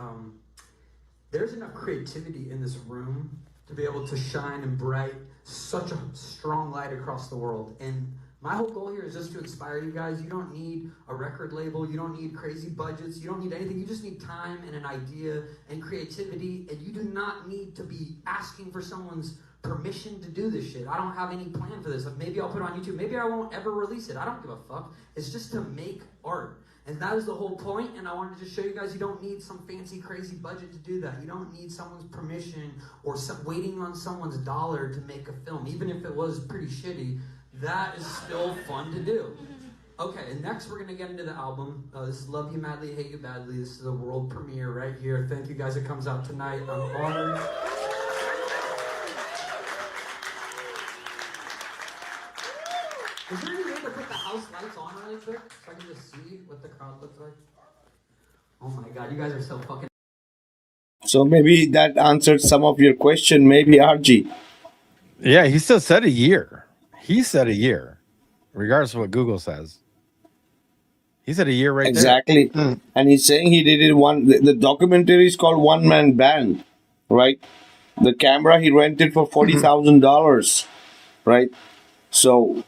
there's enough creativity in this room to be able to shine and bright such a strong light across the world. And my whole goal here is just to inspire you guys. You don't need a record label. You don't need crazy budgets. You don't need anything. You just need time and an idea and creativity. And you do not need to be asking for someone's permission to do this shit. I don't have any plan for this. Maybe I'll put it on YouTube. Maybe I won't ever release it. I don't give a fuck. It's just to make art. And that is the whole point, and I wanted to just show you guys you don't need some fancy, crazy budget to do that. You don't need someone's permission or waiting on someone's dollar to make a film. Even if it was pretty shitty, that is still fun to do. Okay, and next we're going to get into the album. This is Love You Madly, Hate You Badly. This is a world premiere right here. Thank you guys. It comes out tonight. I'm honored. Is there any way to put the house lights on really quick so I can just see what the crowd looks like? Oh my god, you guys are so fucking... So maybe that answered some of your question, maybe RG. Yeah, he still said a year. He said a year, regardless of what Google says. He said a year right exactly. there. And he's saying he did it the documentary is called One Man Band, right? The camera he rented for $40,000, right? So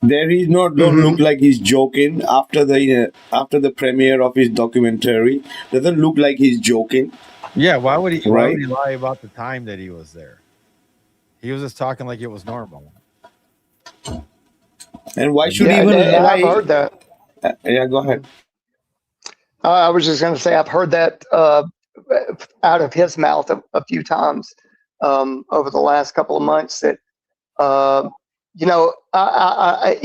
there he's not don't look like he's joking after the premiere of his documentary. Doesn't look like he's joking. Yeah, why would he right? lie about the time that he was there? He was just talking like it was normal. And why should he even lie? I've heard that. Yeah, go ahead. I was just going to say I've heard that out of his mouth a few times over the last couple of months. That you know, I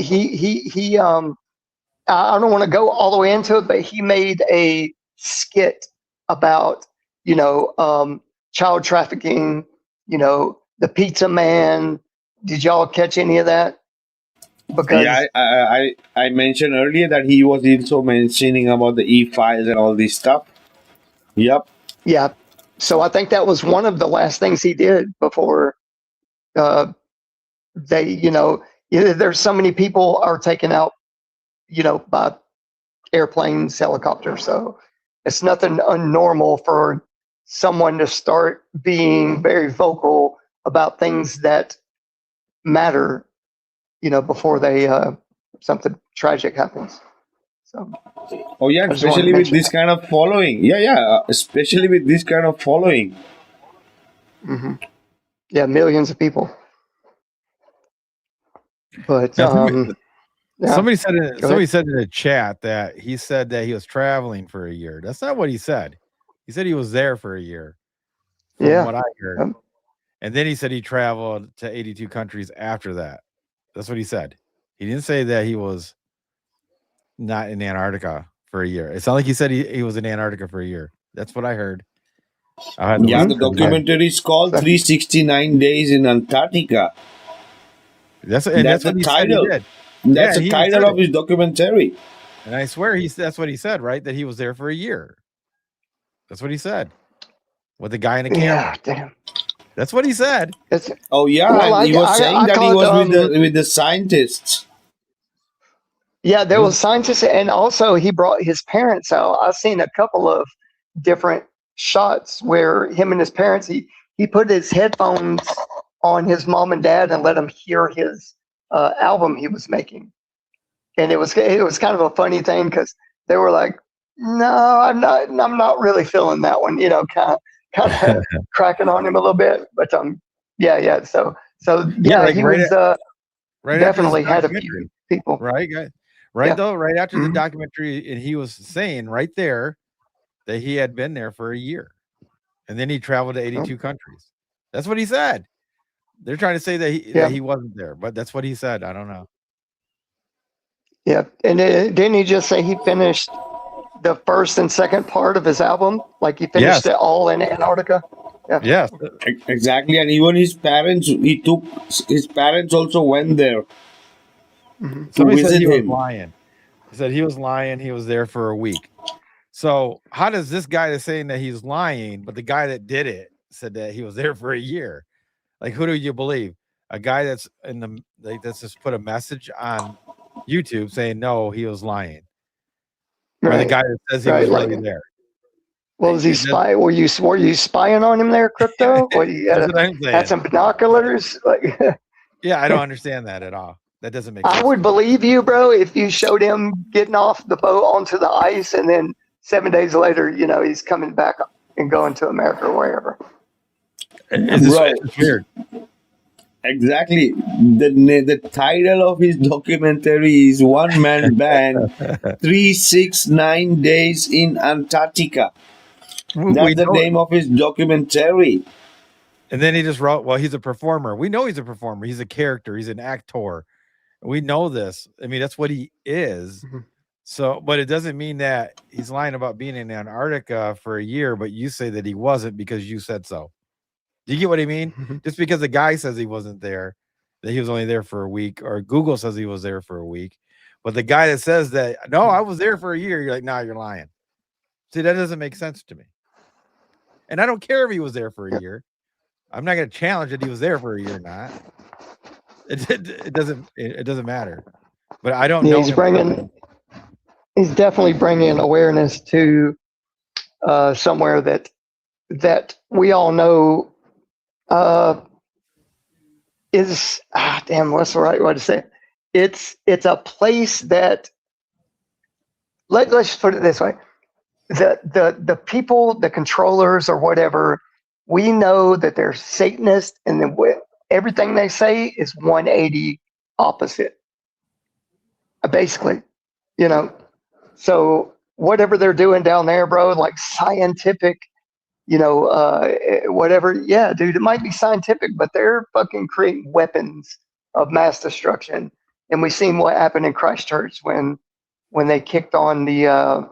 don't want to go all the way into it, but he made a skit about child trafficking. The Pizza Man. Did y'all catch any of that? Because yeah, I mentioned earlier that he was also mentioning about the e-files and all this stuff. Yep. Yeah. So I think that was one of the last things he did before there's so many people are taken out, by airplanes, helicopters. So it's nothing unnormal for someone to start being very vocal about things that matter, before something tragic happens. So. Oh yeah, especially with this kind of following. Yeah, especially with this kind of following. Mm-hmm. Yeah, millions of people. But somebody said in the chat that he said that he was traveling for a year. That's not what he said. He said he was there for a year. From what I heard. And then he said he traveled to 82 countries after that. That's what he said. He didn't say that he was not in Antarctica for a year. It's not like he said he was in Antarctica for a year. That's what I heard. Yeah, the documentary is called 369 Days in Antarctica. That's the what he title. Said he did. That's the title of his documentary. And I swear that's what he said, right? That he was there for a year. That's what he said. With the guy in the camera. Yeah, damn. That's what he said. Oh yeah, he was saying that he was with the scientists. Yeah, there was scientists, and also he brought his parents out. I've seen a couple of different shots where him and his parents, he put his headphones on his mom and dad and let them hear his album he was making. And it was kind of a funny thing because they were like, "No, I'm not really feeling that one," kind of cracking on him a little bit. But yeah. So yeah, he was definitely had a few people. Right Right Yeah. though, right after the Mhm. documentary, and he was saying right there that he had been there for a year, and then he traveled to 82 countries. That's what he said. They're trying to say that Yeah. he wasn't there, but that's what he said. I don't know. Yeah. And didn't he just say he finished the first and second part of his album? Like he finished Yes. it all in Antarctica? Yeah. Yes. Exactly, and even his parents, his parents also went there to Somebody said visit he was him. lying. He said he was lying. He was there for a week. So how does this guy that's saying that he's lying, but the guy that did it said that he was there for a year? Like, who do you believe? A guy that's that's just put a message on YouTube saying no, he was lying, or the Right. guy that says he was really there? Well, was he spy? Were you spying on him there, Crypto? What you That's what I'm had saying. some binoculars? Like, Yeah, I don't understand that at all. That doesn't make sense. I would believe you, bro, if you showed him getting off the boat onto the ice, and then 7 days later, he's coming back and going to America or wherever. It's weird. Exactly. The title of his documentary is One Man Band 369 Days in Antarctica. That's the name of his documentary. And then he just wrote, well, he's a performer. We know he's a performer. He's a character. He's an actor. We know this. I mean, that's what he is. So, but it doesn't mean that he's lying about being in Antarctica for a year, but you say that he wasn't because you said so. Do you get what I mean? Just because the guy says he wasn't there, that he was only there for a week, or Google says he was there for a week. But the guy that says that, no, I was there for a year, you're like, nah, you're lying. See, that doesn't make sense to me. And I don't care if he was there for a year. I'm not going to challenge that he was there for a year or not. It doesn't matter. But I don't know. He's definitely bringing awareness to somewhere that we all know is what's the right way to say it? It's a place that let's put it this way. The people, the controllers or whatever, we know that they're Satanists, and then everything they say is 180 opposite. Basically, so whatever they're doing down there, bro, like scientific, whatever. Yeah, dude, it might be scientific, but they're fucking creating weapons of mass destruction. And we've seen what happened in Christchurch when they kicked on the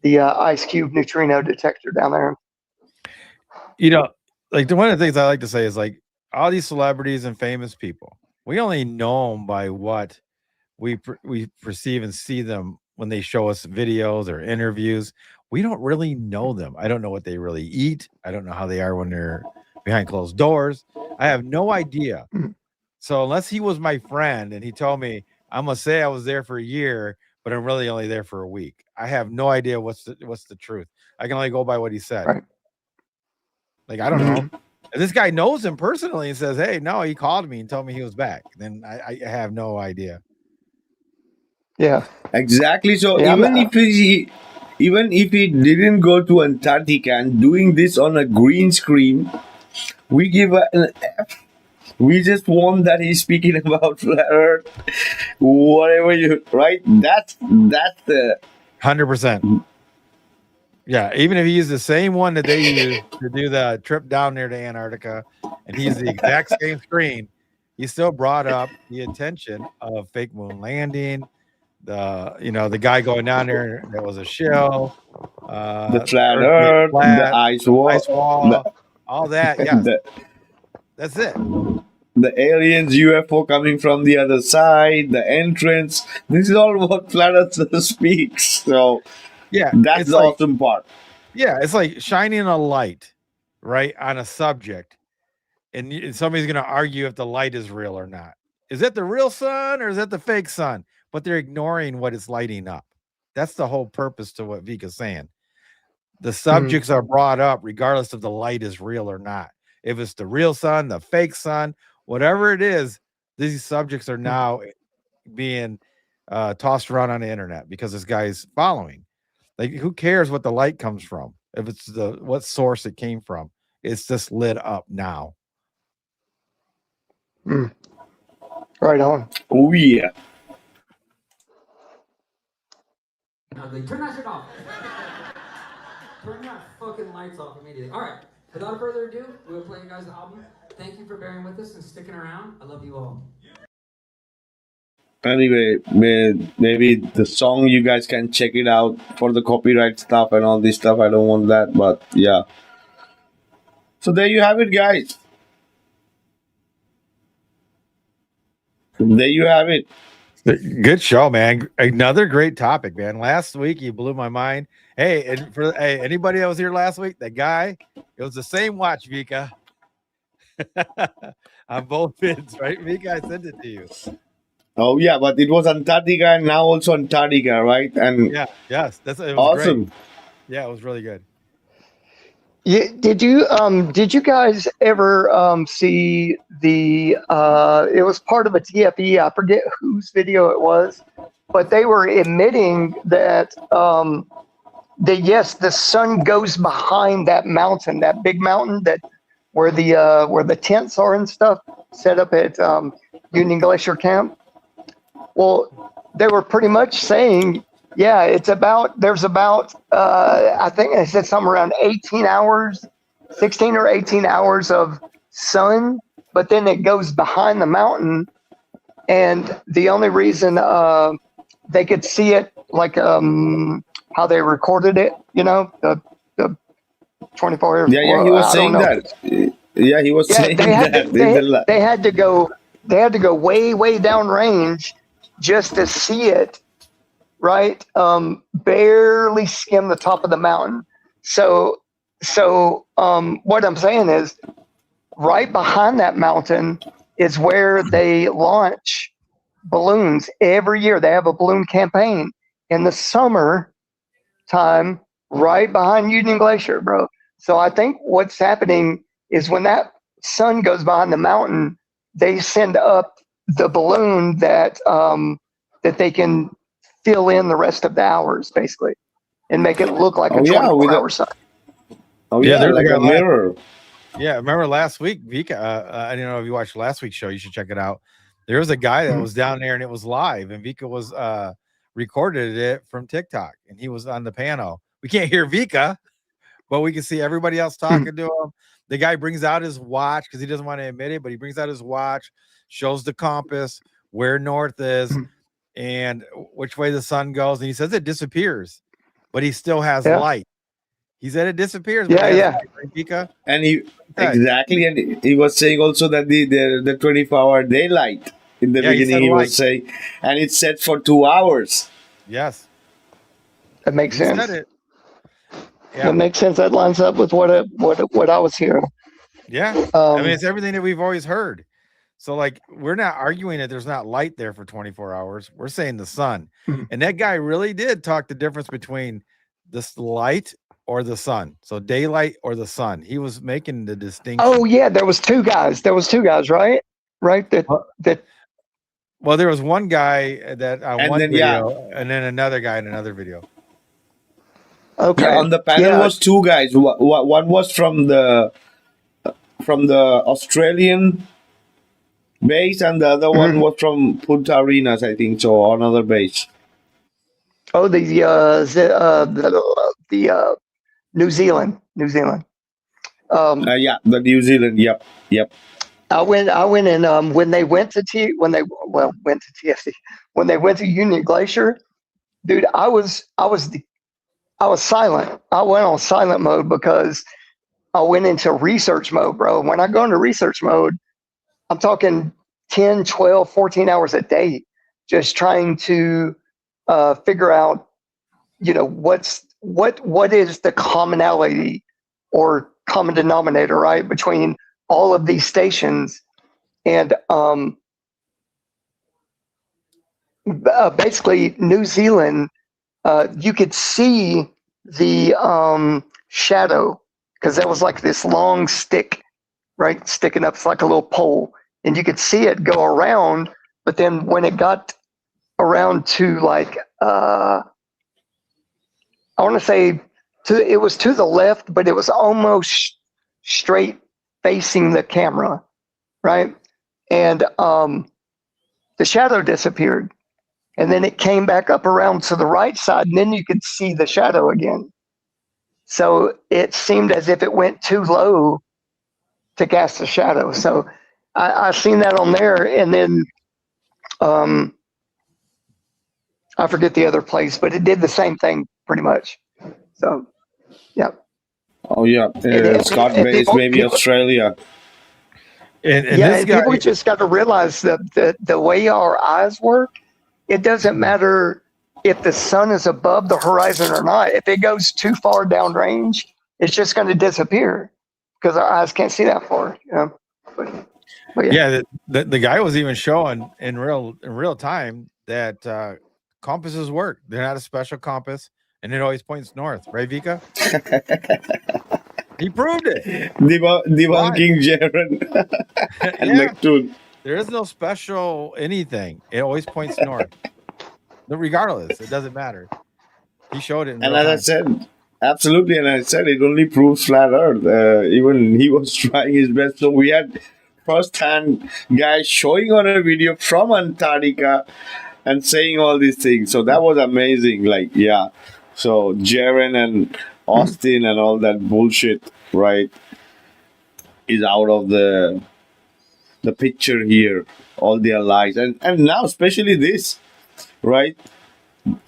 ice cube neutrino detector down there. Like one of the things I like to say is like all these celebrities and famous people, we only know them by what we perceive and see them when they show us videos or interviews. We don't really know them. I don't know what they really eat. I don't know how they are when they're behind closed doors. I have no idea. So unless he was my friend and he told me, I'm gonna say I was there for a year, but I'm really only there for a week, I have no idea what's the truth. I can only go by what he said. Right. Like, I don't know. If this guy knows him personally and says, hey, no, he called me and told me he was back, then I have no idea. Yeah. Exactly. So Yeah, even if he didn't go to Antarctica and doing this on a green screen, we give an F. We just want that he's speaking about flat Earth, whatever right. That's the 100%. Yeah, even if he used the same one that they used to do the trip down there to Antarctica, and he used the exact same screen, he still brought up the attention of fake moon landing, the guy going down there that was a shill, the flat Earth, the ice wall, all that. Yes, that's it. The aliens, UFO coming from the other side, the entrance. This is all what Flat Earth speaks. So yeah, that's the awesome part. Yeah, it's like shining a light, right, on a subject, and somebody's going to argue if the light is real or not. Is that the real sun or is that the fake sun? But they're ignoring what it's lighting up. That's the whole purpose to what Vikka's saying. The subjects are brought up regardless if the light is real or not. If it's the real sun, the fake sun, whatever it is, these subjects are now being tossed around on the internet because this guy's following. Like, who cares what the light comes from? If it's what source it came from, it's just lit up now. Right on. Oh yeah. ugly. Turn that shit off. Turn that fucking lights off immediately. All right. Without further ado, we'll play you guys the album. Thank you for bearing with us and sticking around. I love you all. Anyway, maybe the song you guys can check it out for the copyright stuff and all this stuff. I don't want that, but yeah. So there you have it, guys. There you have it. Good show, man. Another great topic, man. Last week you blew my mind. Hey, and for anybody that was here last week, that guy, it was the same watch, Vikka. On both bids, right? Vikka, I sent it to you. Oh yeah, but it was Antarctica and now also Antarctica, right? And yeah, yes, it was awesome. Great. Yeah, it was really good. Yeah, did you guys ever see the it was part of a TFE, I forget whose video it was, but they were admitting that yes, the sun goes behind that mountain, that big mountain that where the tents are and stuff set up at Union Glacier Camp. Well, they were pretty much saying, yeah, there's about I think I said something around 18 hours, 16 or 18 hours of sun, but then it goes behind the mountain, and the only reason they could see it, like how they recorded it, the 24 hours. Yeah, he was saying that. Yeah, he was saying that. They had to go way down range just to see it, right? Barely skim the top of the mountain. So what I'm saying is, right behind that mountain is where they launch balloons every year. They have a balloon campaign in the summer time, right behind Union Glacier, bro. So I think what's happening is when that sun goes behind the mountain, they send up the balloon that they can fill in the rest of the hours, basically, and make it look like a 24-hour sun. Oh yeah, like a mirror. Yeah, remember last week, Vikka? I don't know if you watched last week's show. You should check it out. There was a guy that was down there and it was live, and Vikka was recorded it from TikTok, and he was on the panel. We can't hear Vikka, but we can see everybody else talking to him. The guy brings out his watch because he doesn't want to admit it, but he brings out his watch, shows the compass, where north is, and which way the sun goes, and he says it disappears, but he still has light. He said it disappears. But Vikka. And exactly, and he was saying also that the 24-hour daylight in the beginning he was saying, and it's set for 2 hours. Yes, that makes sense. Said it. Yeah. That makes sense. That lines up with what I was hearing. Yeah, I mean, it's everything that we've always heard. So, like, we're not arguing that there's not light there for 24 hours. We're saying the sun. And that guy really did talk the difference between this light or the sun. So daylight or the sun. He was making the distinction. Oh yeah, there was two guys, right? Well, there was one guy that on one video, and then another guy in another video. Okay. Yeah, on the panel was two guys. One was from the Australian base, and the other one was from Punta Arenas, I think so, another base. Oh, the New Zealand. Yeah, the New Zealand. Yep. I went and when they went to TFC, when they went to Union Glacier, dude, I was silent. I went on silent mode because I went into research mode, bro. When I go into research mode, I'm talking 10, 12, 14 hours a day, just trying to figure out, what is the commonality or common denominator, right, between all of these stations. And basically New Zealand, you could see the shadow because there was like this long stick, right, sticking up. It's like a little pole, and you could see it go around. But then when it got around to like, I want to say it was to the left, but it was almost straight facing the camera, right? And the shadow disappeared. and then it came back up around to the right side, and then you could see the shadow again. So it seemed as if it went too low to cast a shadow. So I seen that on there, and then I forget the other place, but it did the same thing pretty much. So yeah. Oh yeah, Scott Base, maybe Australia. And yeah, this and guy, people just got to realize that the way our eyes work, it doesn't matter if the sun is above the horizon or not. If it goes too far downrange, it's just going to disappear because our eyes can't see that far. You know? But yeah, the guy was even showing in real time that compasses work. They're not a special compass, and it always points north, right, Vikka? He proved it. Debunking Jaren and Neptune. There is no special anything. It always points north. Regardless, it doesn't matter. He showed it in And real as time. I said, absolutely, and I said it only proves flat Earth. Even he was trying his best. So we had first-hand guys showing on a video from Antarctica and saying all these things. So that was amazing. Like, yeah. So Jaren and Austin and all that bullshit, right, is out of the picture here. All their lies, and now especially this, right?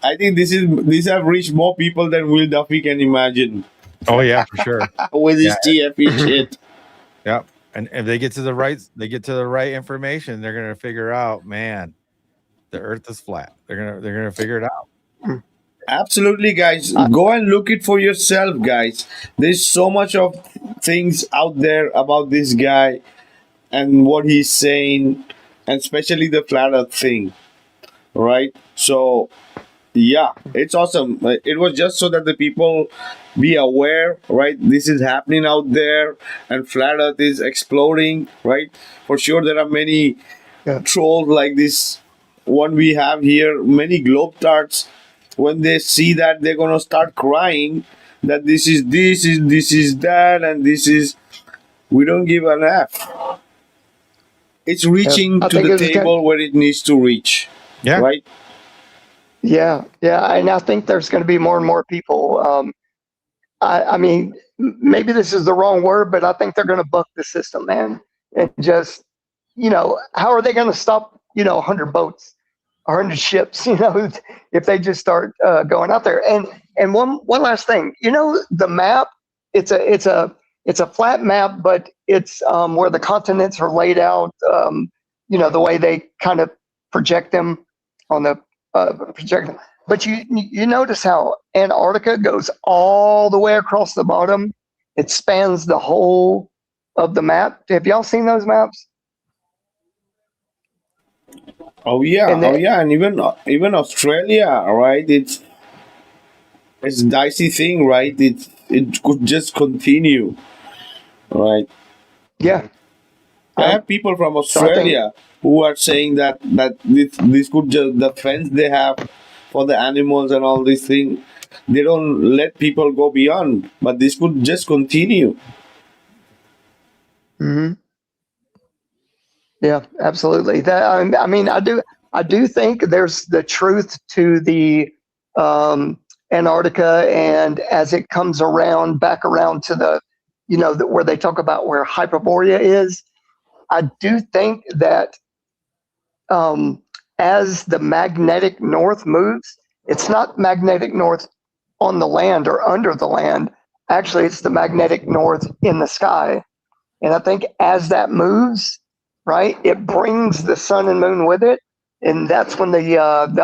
I think these have reached more people than Will Duffy can imagine. Oh yeah, for sure. With his TFE shit. Yeah, and if they get to the right information, they're gonna figure out, man, the Earth is flat. They're gonna figure it out. Absolutely, guys. Go and look it for yourself, guys. There's so much of things out there about this guy and what he's saying, and especially the flat Earth thing, right? So, yeah, it's awesome. It was just so that the people be aware, right? This is happening out there, and flat Earth is exploding, right? For sure, there are many trolls like this one we have here. Many globetrotters, when they see that, they're gonna start crying that this is that, and this is. We don't give an F. It's reaching to the table where it needs to reach. Yeah. Right. Yeah, and I think there's going to be more and more people. I mean, maybe this is the wrong word, but I think they're going to buck the system, man, and just, how are they going to stop, 100 boats, 100 ships, if they just start going out there? And one last thing, the map, it's a flat map, but it's where the continents are laid out, the way they kind of project them on the projector. But you notice how Antarctica goes all the way across the bottom. It spans the whole of the map. Have y'all seen those maps? Oh yeah, and even Australia, right? It's a dicey thing, right? It could just continue, right? Yeah. I have people from Australia who are saying that this could just, the fence they have for the animals and all these things, they don't let people go beyond, but this could just continue. Mm-hmm. Yeah, absolutely. I mean, I do think there's the truth to the Antarctica, and as it comes back around to the, where they talk about where Hyperborea is, I do think that as the magnetic north moves, it's not magnetic north on the land or under the land. Actually, it's the magnetic north in the sky. And I think as that moves, right, it brings the sun and moon with it. And that's when the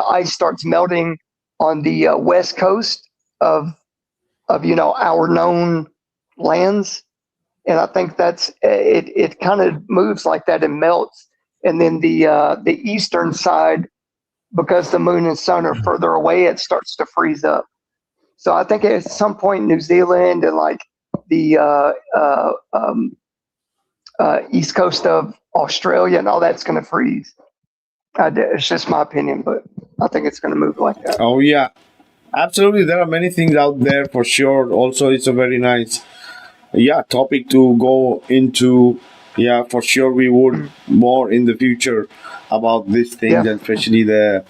ice starts melting on the west coast of our known lands. And I think that's it kind of moves like that and melts. And then the eastern side, because the moon and sun are further away, it starts to freeze up. So I think at some point New Zealand and like the east coast of Australia and all that's going to freeze. It's just my opinion, but I think it's going to move like that. Oh yeah, absolutely. There are many things out there for sure. Also, it's a very nice topic to go into. Yeah, for sure we would more in the future about these things, and especially the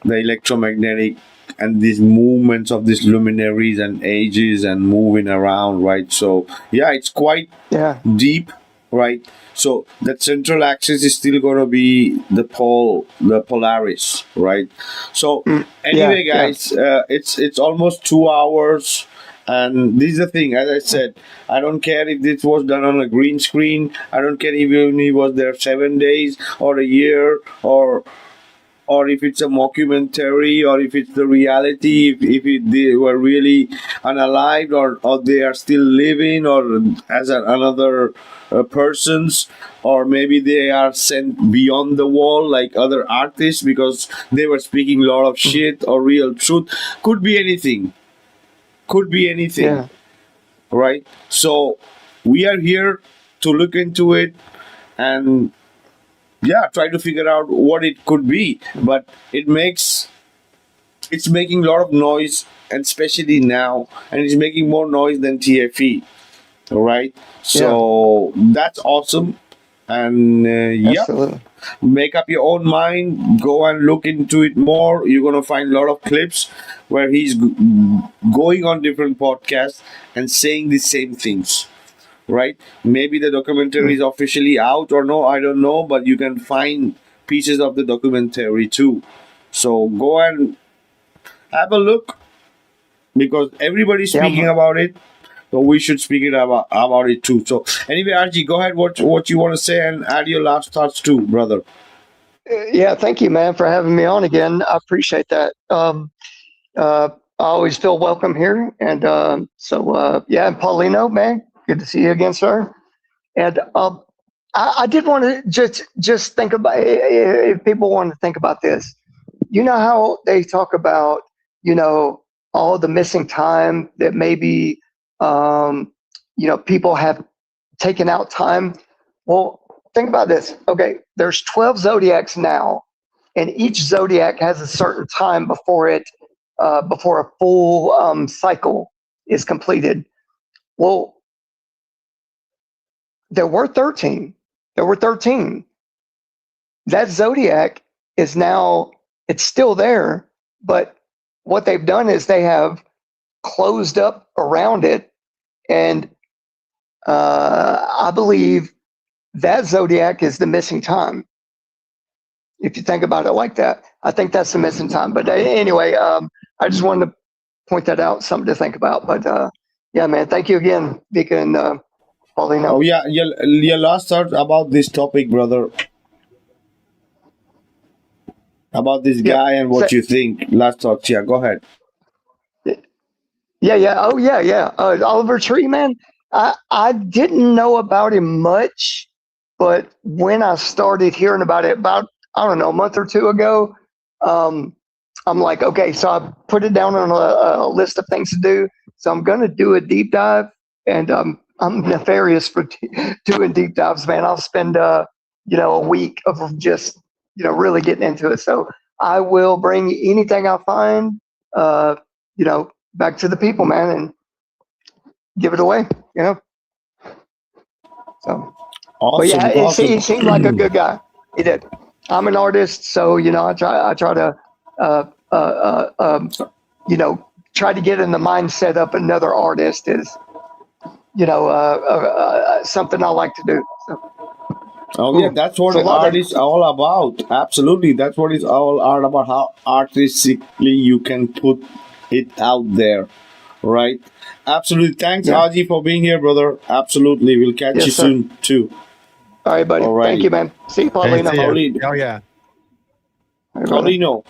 the electromagnetic and these movements of these luminaries and ages and moving around, right? So yeah, it's quite deep, right? So that central axis is still going to be the Polaris, right? So anyway, guys, it's almost 2 hours. And this is the thing, as I said, I don't care if this was done on a green screen. I don't care even if he was there 7 days or a year, or if it's a mockumentary, or if it's the reality, they were really unalived, or they are still living, or as another persons, or maybe they are sent beyond the wall like other artists because they were speaking a lot of shit or real truth. Could be anything. Right? So we are here to look into it and try to figure out what it could be. But it's making a lot of noise, and especially now, and it's making more noise than TFE. All right, so that's awesome. And make up your own mind, go and look into it more. You're gonna find a lot of clips where he's going on different podcasts and saying the same things, right? Maybe the documentary is officially out or no, I don't know, but you can find pieces of the documentary too. So go and have a look, because everybody's speaking about it, so we should speak about it too. So anyway, RG, go ahead. What you want to say, and add your last thoughts too, brother. Yeah, thank you, man, for having me on again. I appreciate that. I always feel welcome here, and and Paulino, man, good to see you again, sir. And I did want to just think about, if people want to think about this. You know how they talk about, all the missing time that maybe people have taken out time. Well, think about this. Okay, there's 12 zodiacs now, and each zodiac has a certain time before a full cycle is completed. Well, there were 13. That zodiac is now, it's still there, but what they've done is they have closed up around it, and I believe that zodiac is the missing time. If you think about it like that, I think that's the missing time. But anyway, I just wanted to point that out, something to think about. But yeah, man, thank you again, Vikka and Paulino. Oh yeah, your last thought about this topic, brother. About this guy and what you think. Last thoughts. Yeah, go ahead. Yeah. Oh, yeah. Oliver Tree, man. I didn't know about him much, but when I started hearing about it about, I don't know, a month or two ago, I'm like, okay, so I put it down on a list of things to do. So I'm going to do a deep dive, and I'm nefarious for doing deep dives, man. I'll spend, a week of just, really getting into it. So I will bring anything I find, back to the people, man, and give it away, So, awesome, but yeah, awesome. He seemed like a good guy. He did. I'm an artist, so I try to try to get in the mindset of another artist is something I like to do. So. Oh yeah, that's what art is all about. Absolutely, that's what it's all art about. How artistically you can put it out there, right? Absolutely. Thanks, Aji, for being here, brother. Absolutely, we'll catch you soon too. All right, buddy. Alrighty. Thank you, man. See you, Paulino. Oh yeah. Paulino.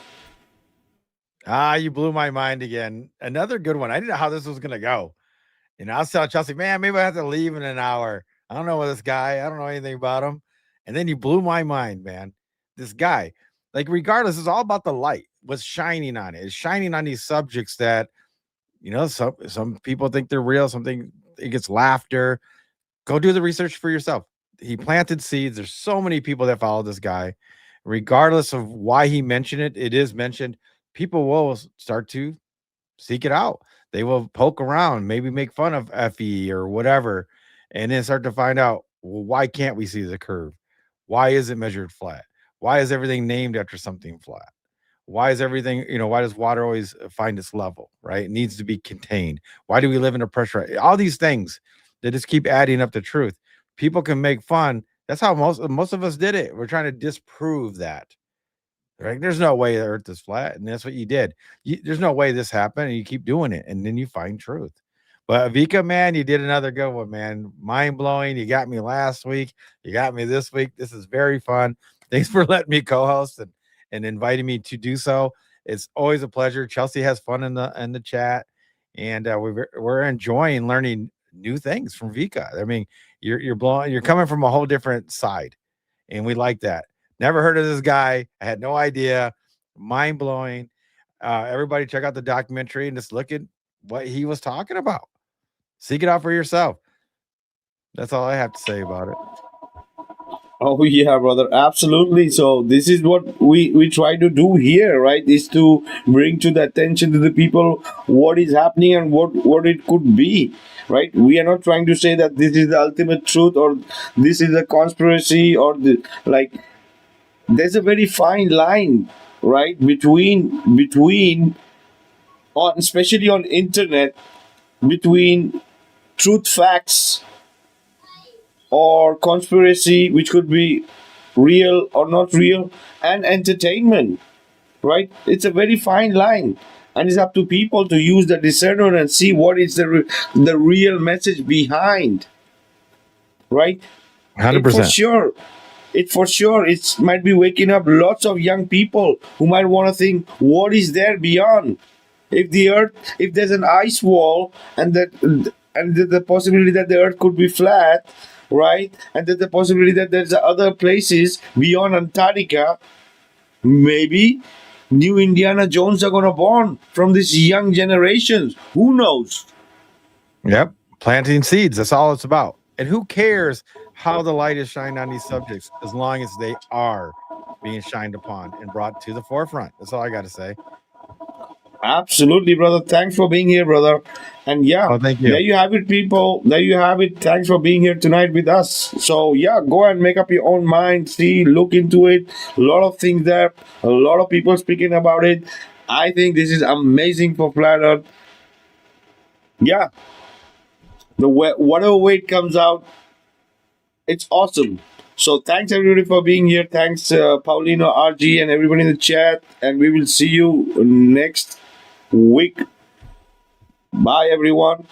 You blew my mind again. Another good one. I didn't know how this was gonna go. I was telling Chelsea, man, maybe I have to leave in an hour. I don't know this guy. I don't know anything about him. And then you blew my mind, man. This guy, like, regardless, it's all about the light. What's shining on it? It's shining on these subjects that, some people think they're real. Something it gets laughter. Go do the research for yourself. He planted seeds. There's so many people that follow this guy, regardless of why he mentioned it. It is mentioned. People will start to seek it out. They will poke around, maybe make fun of FE or whatever, and then start to find out, well, why can't we see the curve? Why is it measured flat? Why is everything named after something flat? Why is everything, why does water always find its level, right? It needs to be contained. Why do we live in a pressure? All these things that just keep adding up the truth. People can make fun. That's how most of us did it. We're trying to disprove that. Right? There's no way the earth is flat. And that's what you did. There's no way this happened. And you keep doing it. And then you find truth. But Vikka, man, you did another good one, man. Mind blowing. You got me last week. You got me this week. This is very fun. Thanks for letting me co-host and inviting me to do so. It's always a pleasure. Chelsea has fun in the chat, and we're enjoying learning new things from Vikka. I mean, you're coming from a whole different side, and we like that. Never heard of this guy. I had no idea. Mind blowing. Everybody, check out the documentary and just look at what he was talking about. Seek it out for yourself. That's all I have to say about it. Oh yeah, brother, absolutely. So this is what we try to do here, right? Is to bring to the attention to the people what is happening and what it could be, right? We are not trying to say that this is the ultimate truth or this is a conspiracy or there's a very fine line, right, between especially on internet, between truth facts or conspiracy, which could be real or not real, and entertainment, right? It's a very fine line, and it's up to people to use the discernment and see what is the real message behind, right? 100%. It for sure it might be waking up lots of young people who might want to think what is there beyond. If there's an ice wall and the possibility that the earth could be flat, right? And there's the possibility that there's other places beyond Antarctica. Maybe new Indiana Jones are gonna born from these young generations. Who knows? Yep. Planting seeds. That's all it's about. And who cares how the light is shined on these subjects as long as they are being shined upon and brought to the forefront. That's all I got to say. Absolutely, brother. Thanks for being here, brother. And yeah, thank you. There you have it, people. There you have it. Thanks for being here tonight with us. So yeah, go and make up your own mind. See, look into it. A lot of things there. A lot of people speaking about it. I think this is amazing for Flat Earth. Yeah. Whatever way it comes out, it's awesome. So thanks everybody for being here. Thanks Paulino, RG, and everybody in the chat. And we will see you next week. Bye everyone.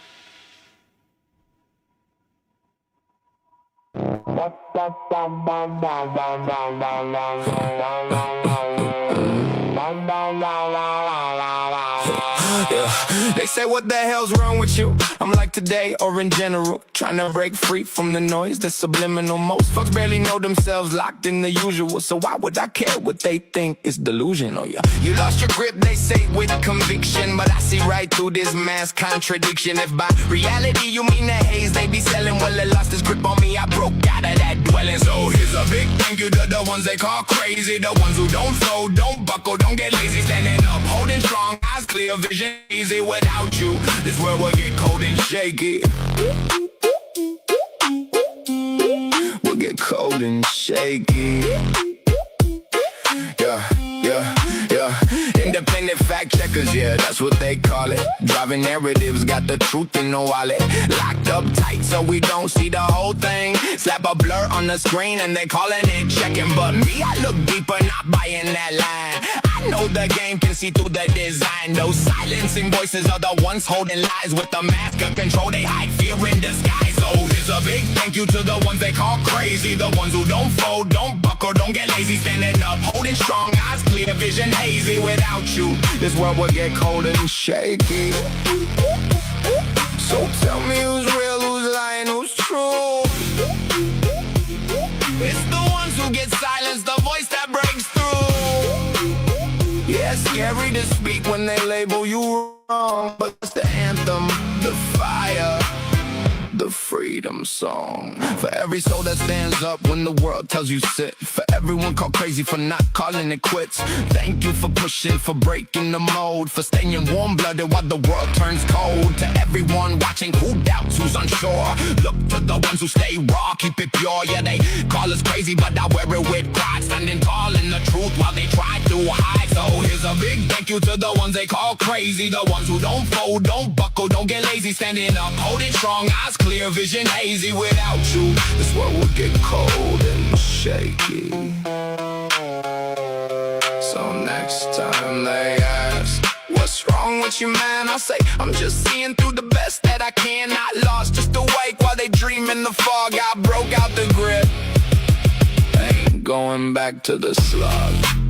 Yeah. They say what the hell's wrong with you? I'm like today or in general, trying to break free from the noise that's subliminal. Most fucks barely know themselves, locked in the usual. So why would I care what they think is delusional? Yeah. You lost your grip, they say with conviction, but I see right through this mass contradiction. If by reality you mean the haze they be selling, well it lost its grip on me, I broke out of that dwelling. So here's a big thank you to the ones they call crazy, the ones who don't fold, don't buckle, don't get lazy, standing up, holding strong, eyes clear, vision easy. Without you, this world will get cold and shaky. We'll get cold and shaky. Yeah. Independent fact checkers, yeah, that's what they call it. Driving narratives, got the truth in the wallet. Locked up tight so we don't see the whole thing. Slap a blur on the screen and they calling it checking. But me, I look deeper, not buying that line. I know the game can see through the design. Those silencing voices are the ones holding lies. With the mask of control, they hide fear in disguise. So here's a big thank you to the ones they call crazy, the ones who don't fold, don't buckle, don't get lazy, standing up, holding strong, eyes clear, vision hazy. Without you, this world will get cold and shaky. So tell me who's real, who's lying, who's true. It's the ones who get silenced, the voice that breaks through. Yeah, scary to speak when they label you wrong, but it's the anthem, the fire, the freedom song. For every soul that stands up when the world tells you sit. For everyone called crazy for not calling it quits. Thank you for pushing, for breaking the mold, for staying warm-blooded while the world turns cold. To everyone watching who doubts, who's unsure, look to the ones who stay raw, keep it pure. Yeah, they call us crazy, but I wear it with pride, standing tall in the truth while they try to hide. So here's a big thank you to the ones they call crazy, the ones who don't fold, don't buckle, don't get lazy, standing up, holding strong, eyes clear, vision hazy. Without you, this world would get cold and shaky. So next time they ask, what's wrong with you, man? I'll say, I'm just seeing through the best that I can. Not lost, just awake while they dream in the fog. I broke out the grip, ain't going back to the slug.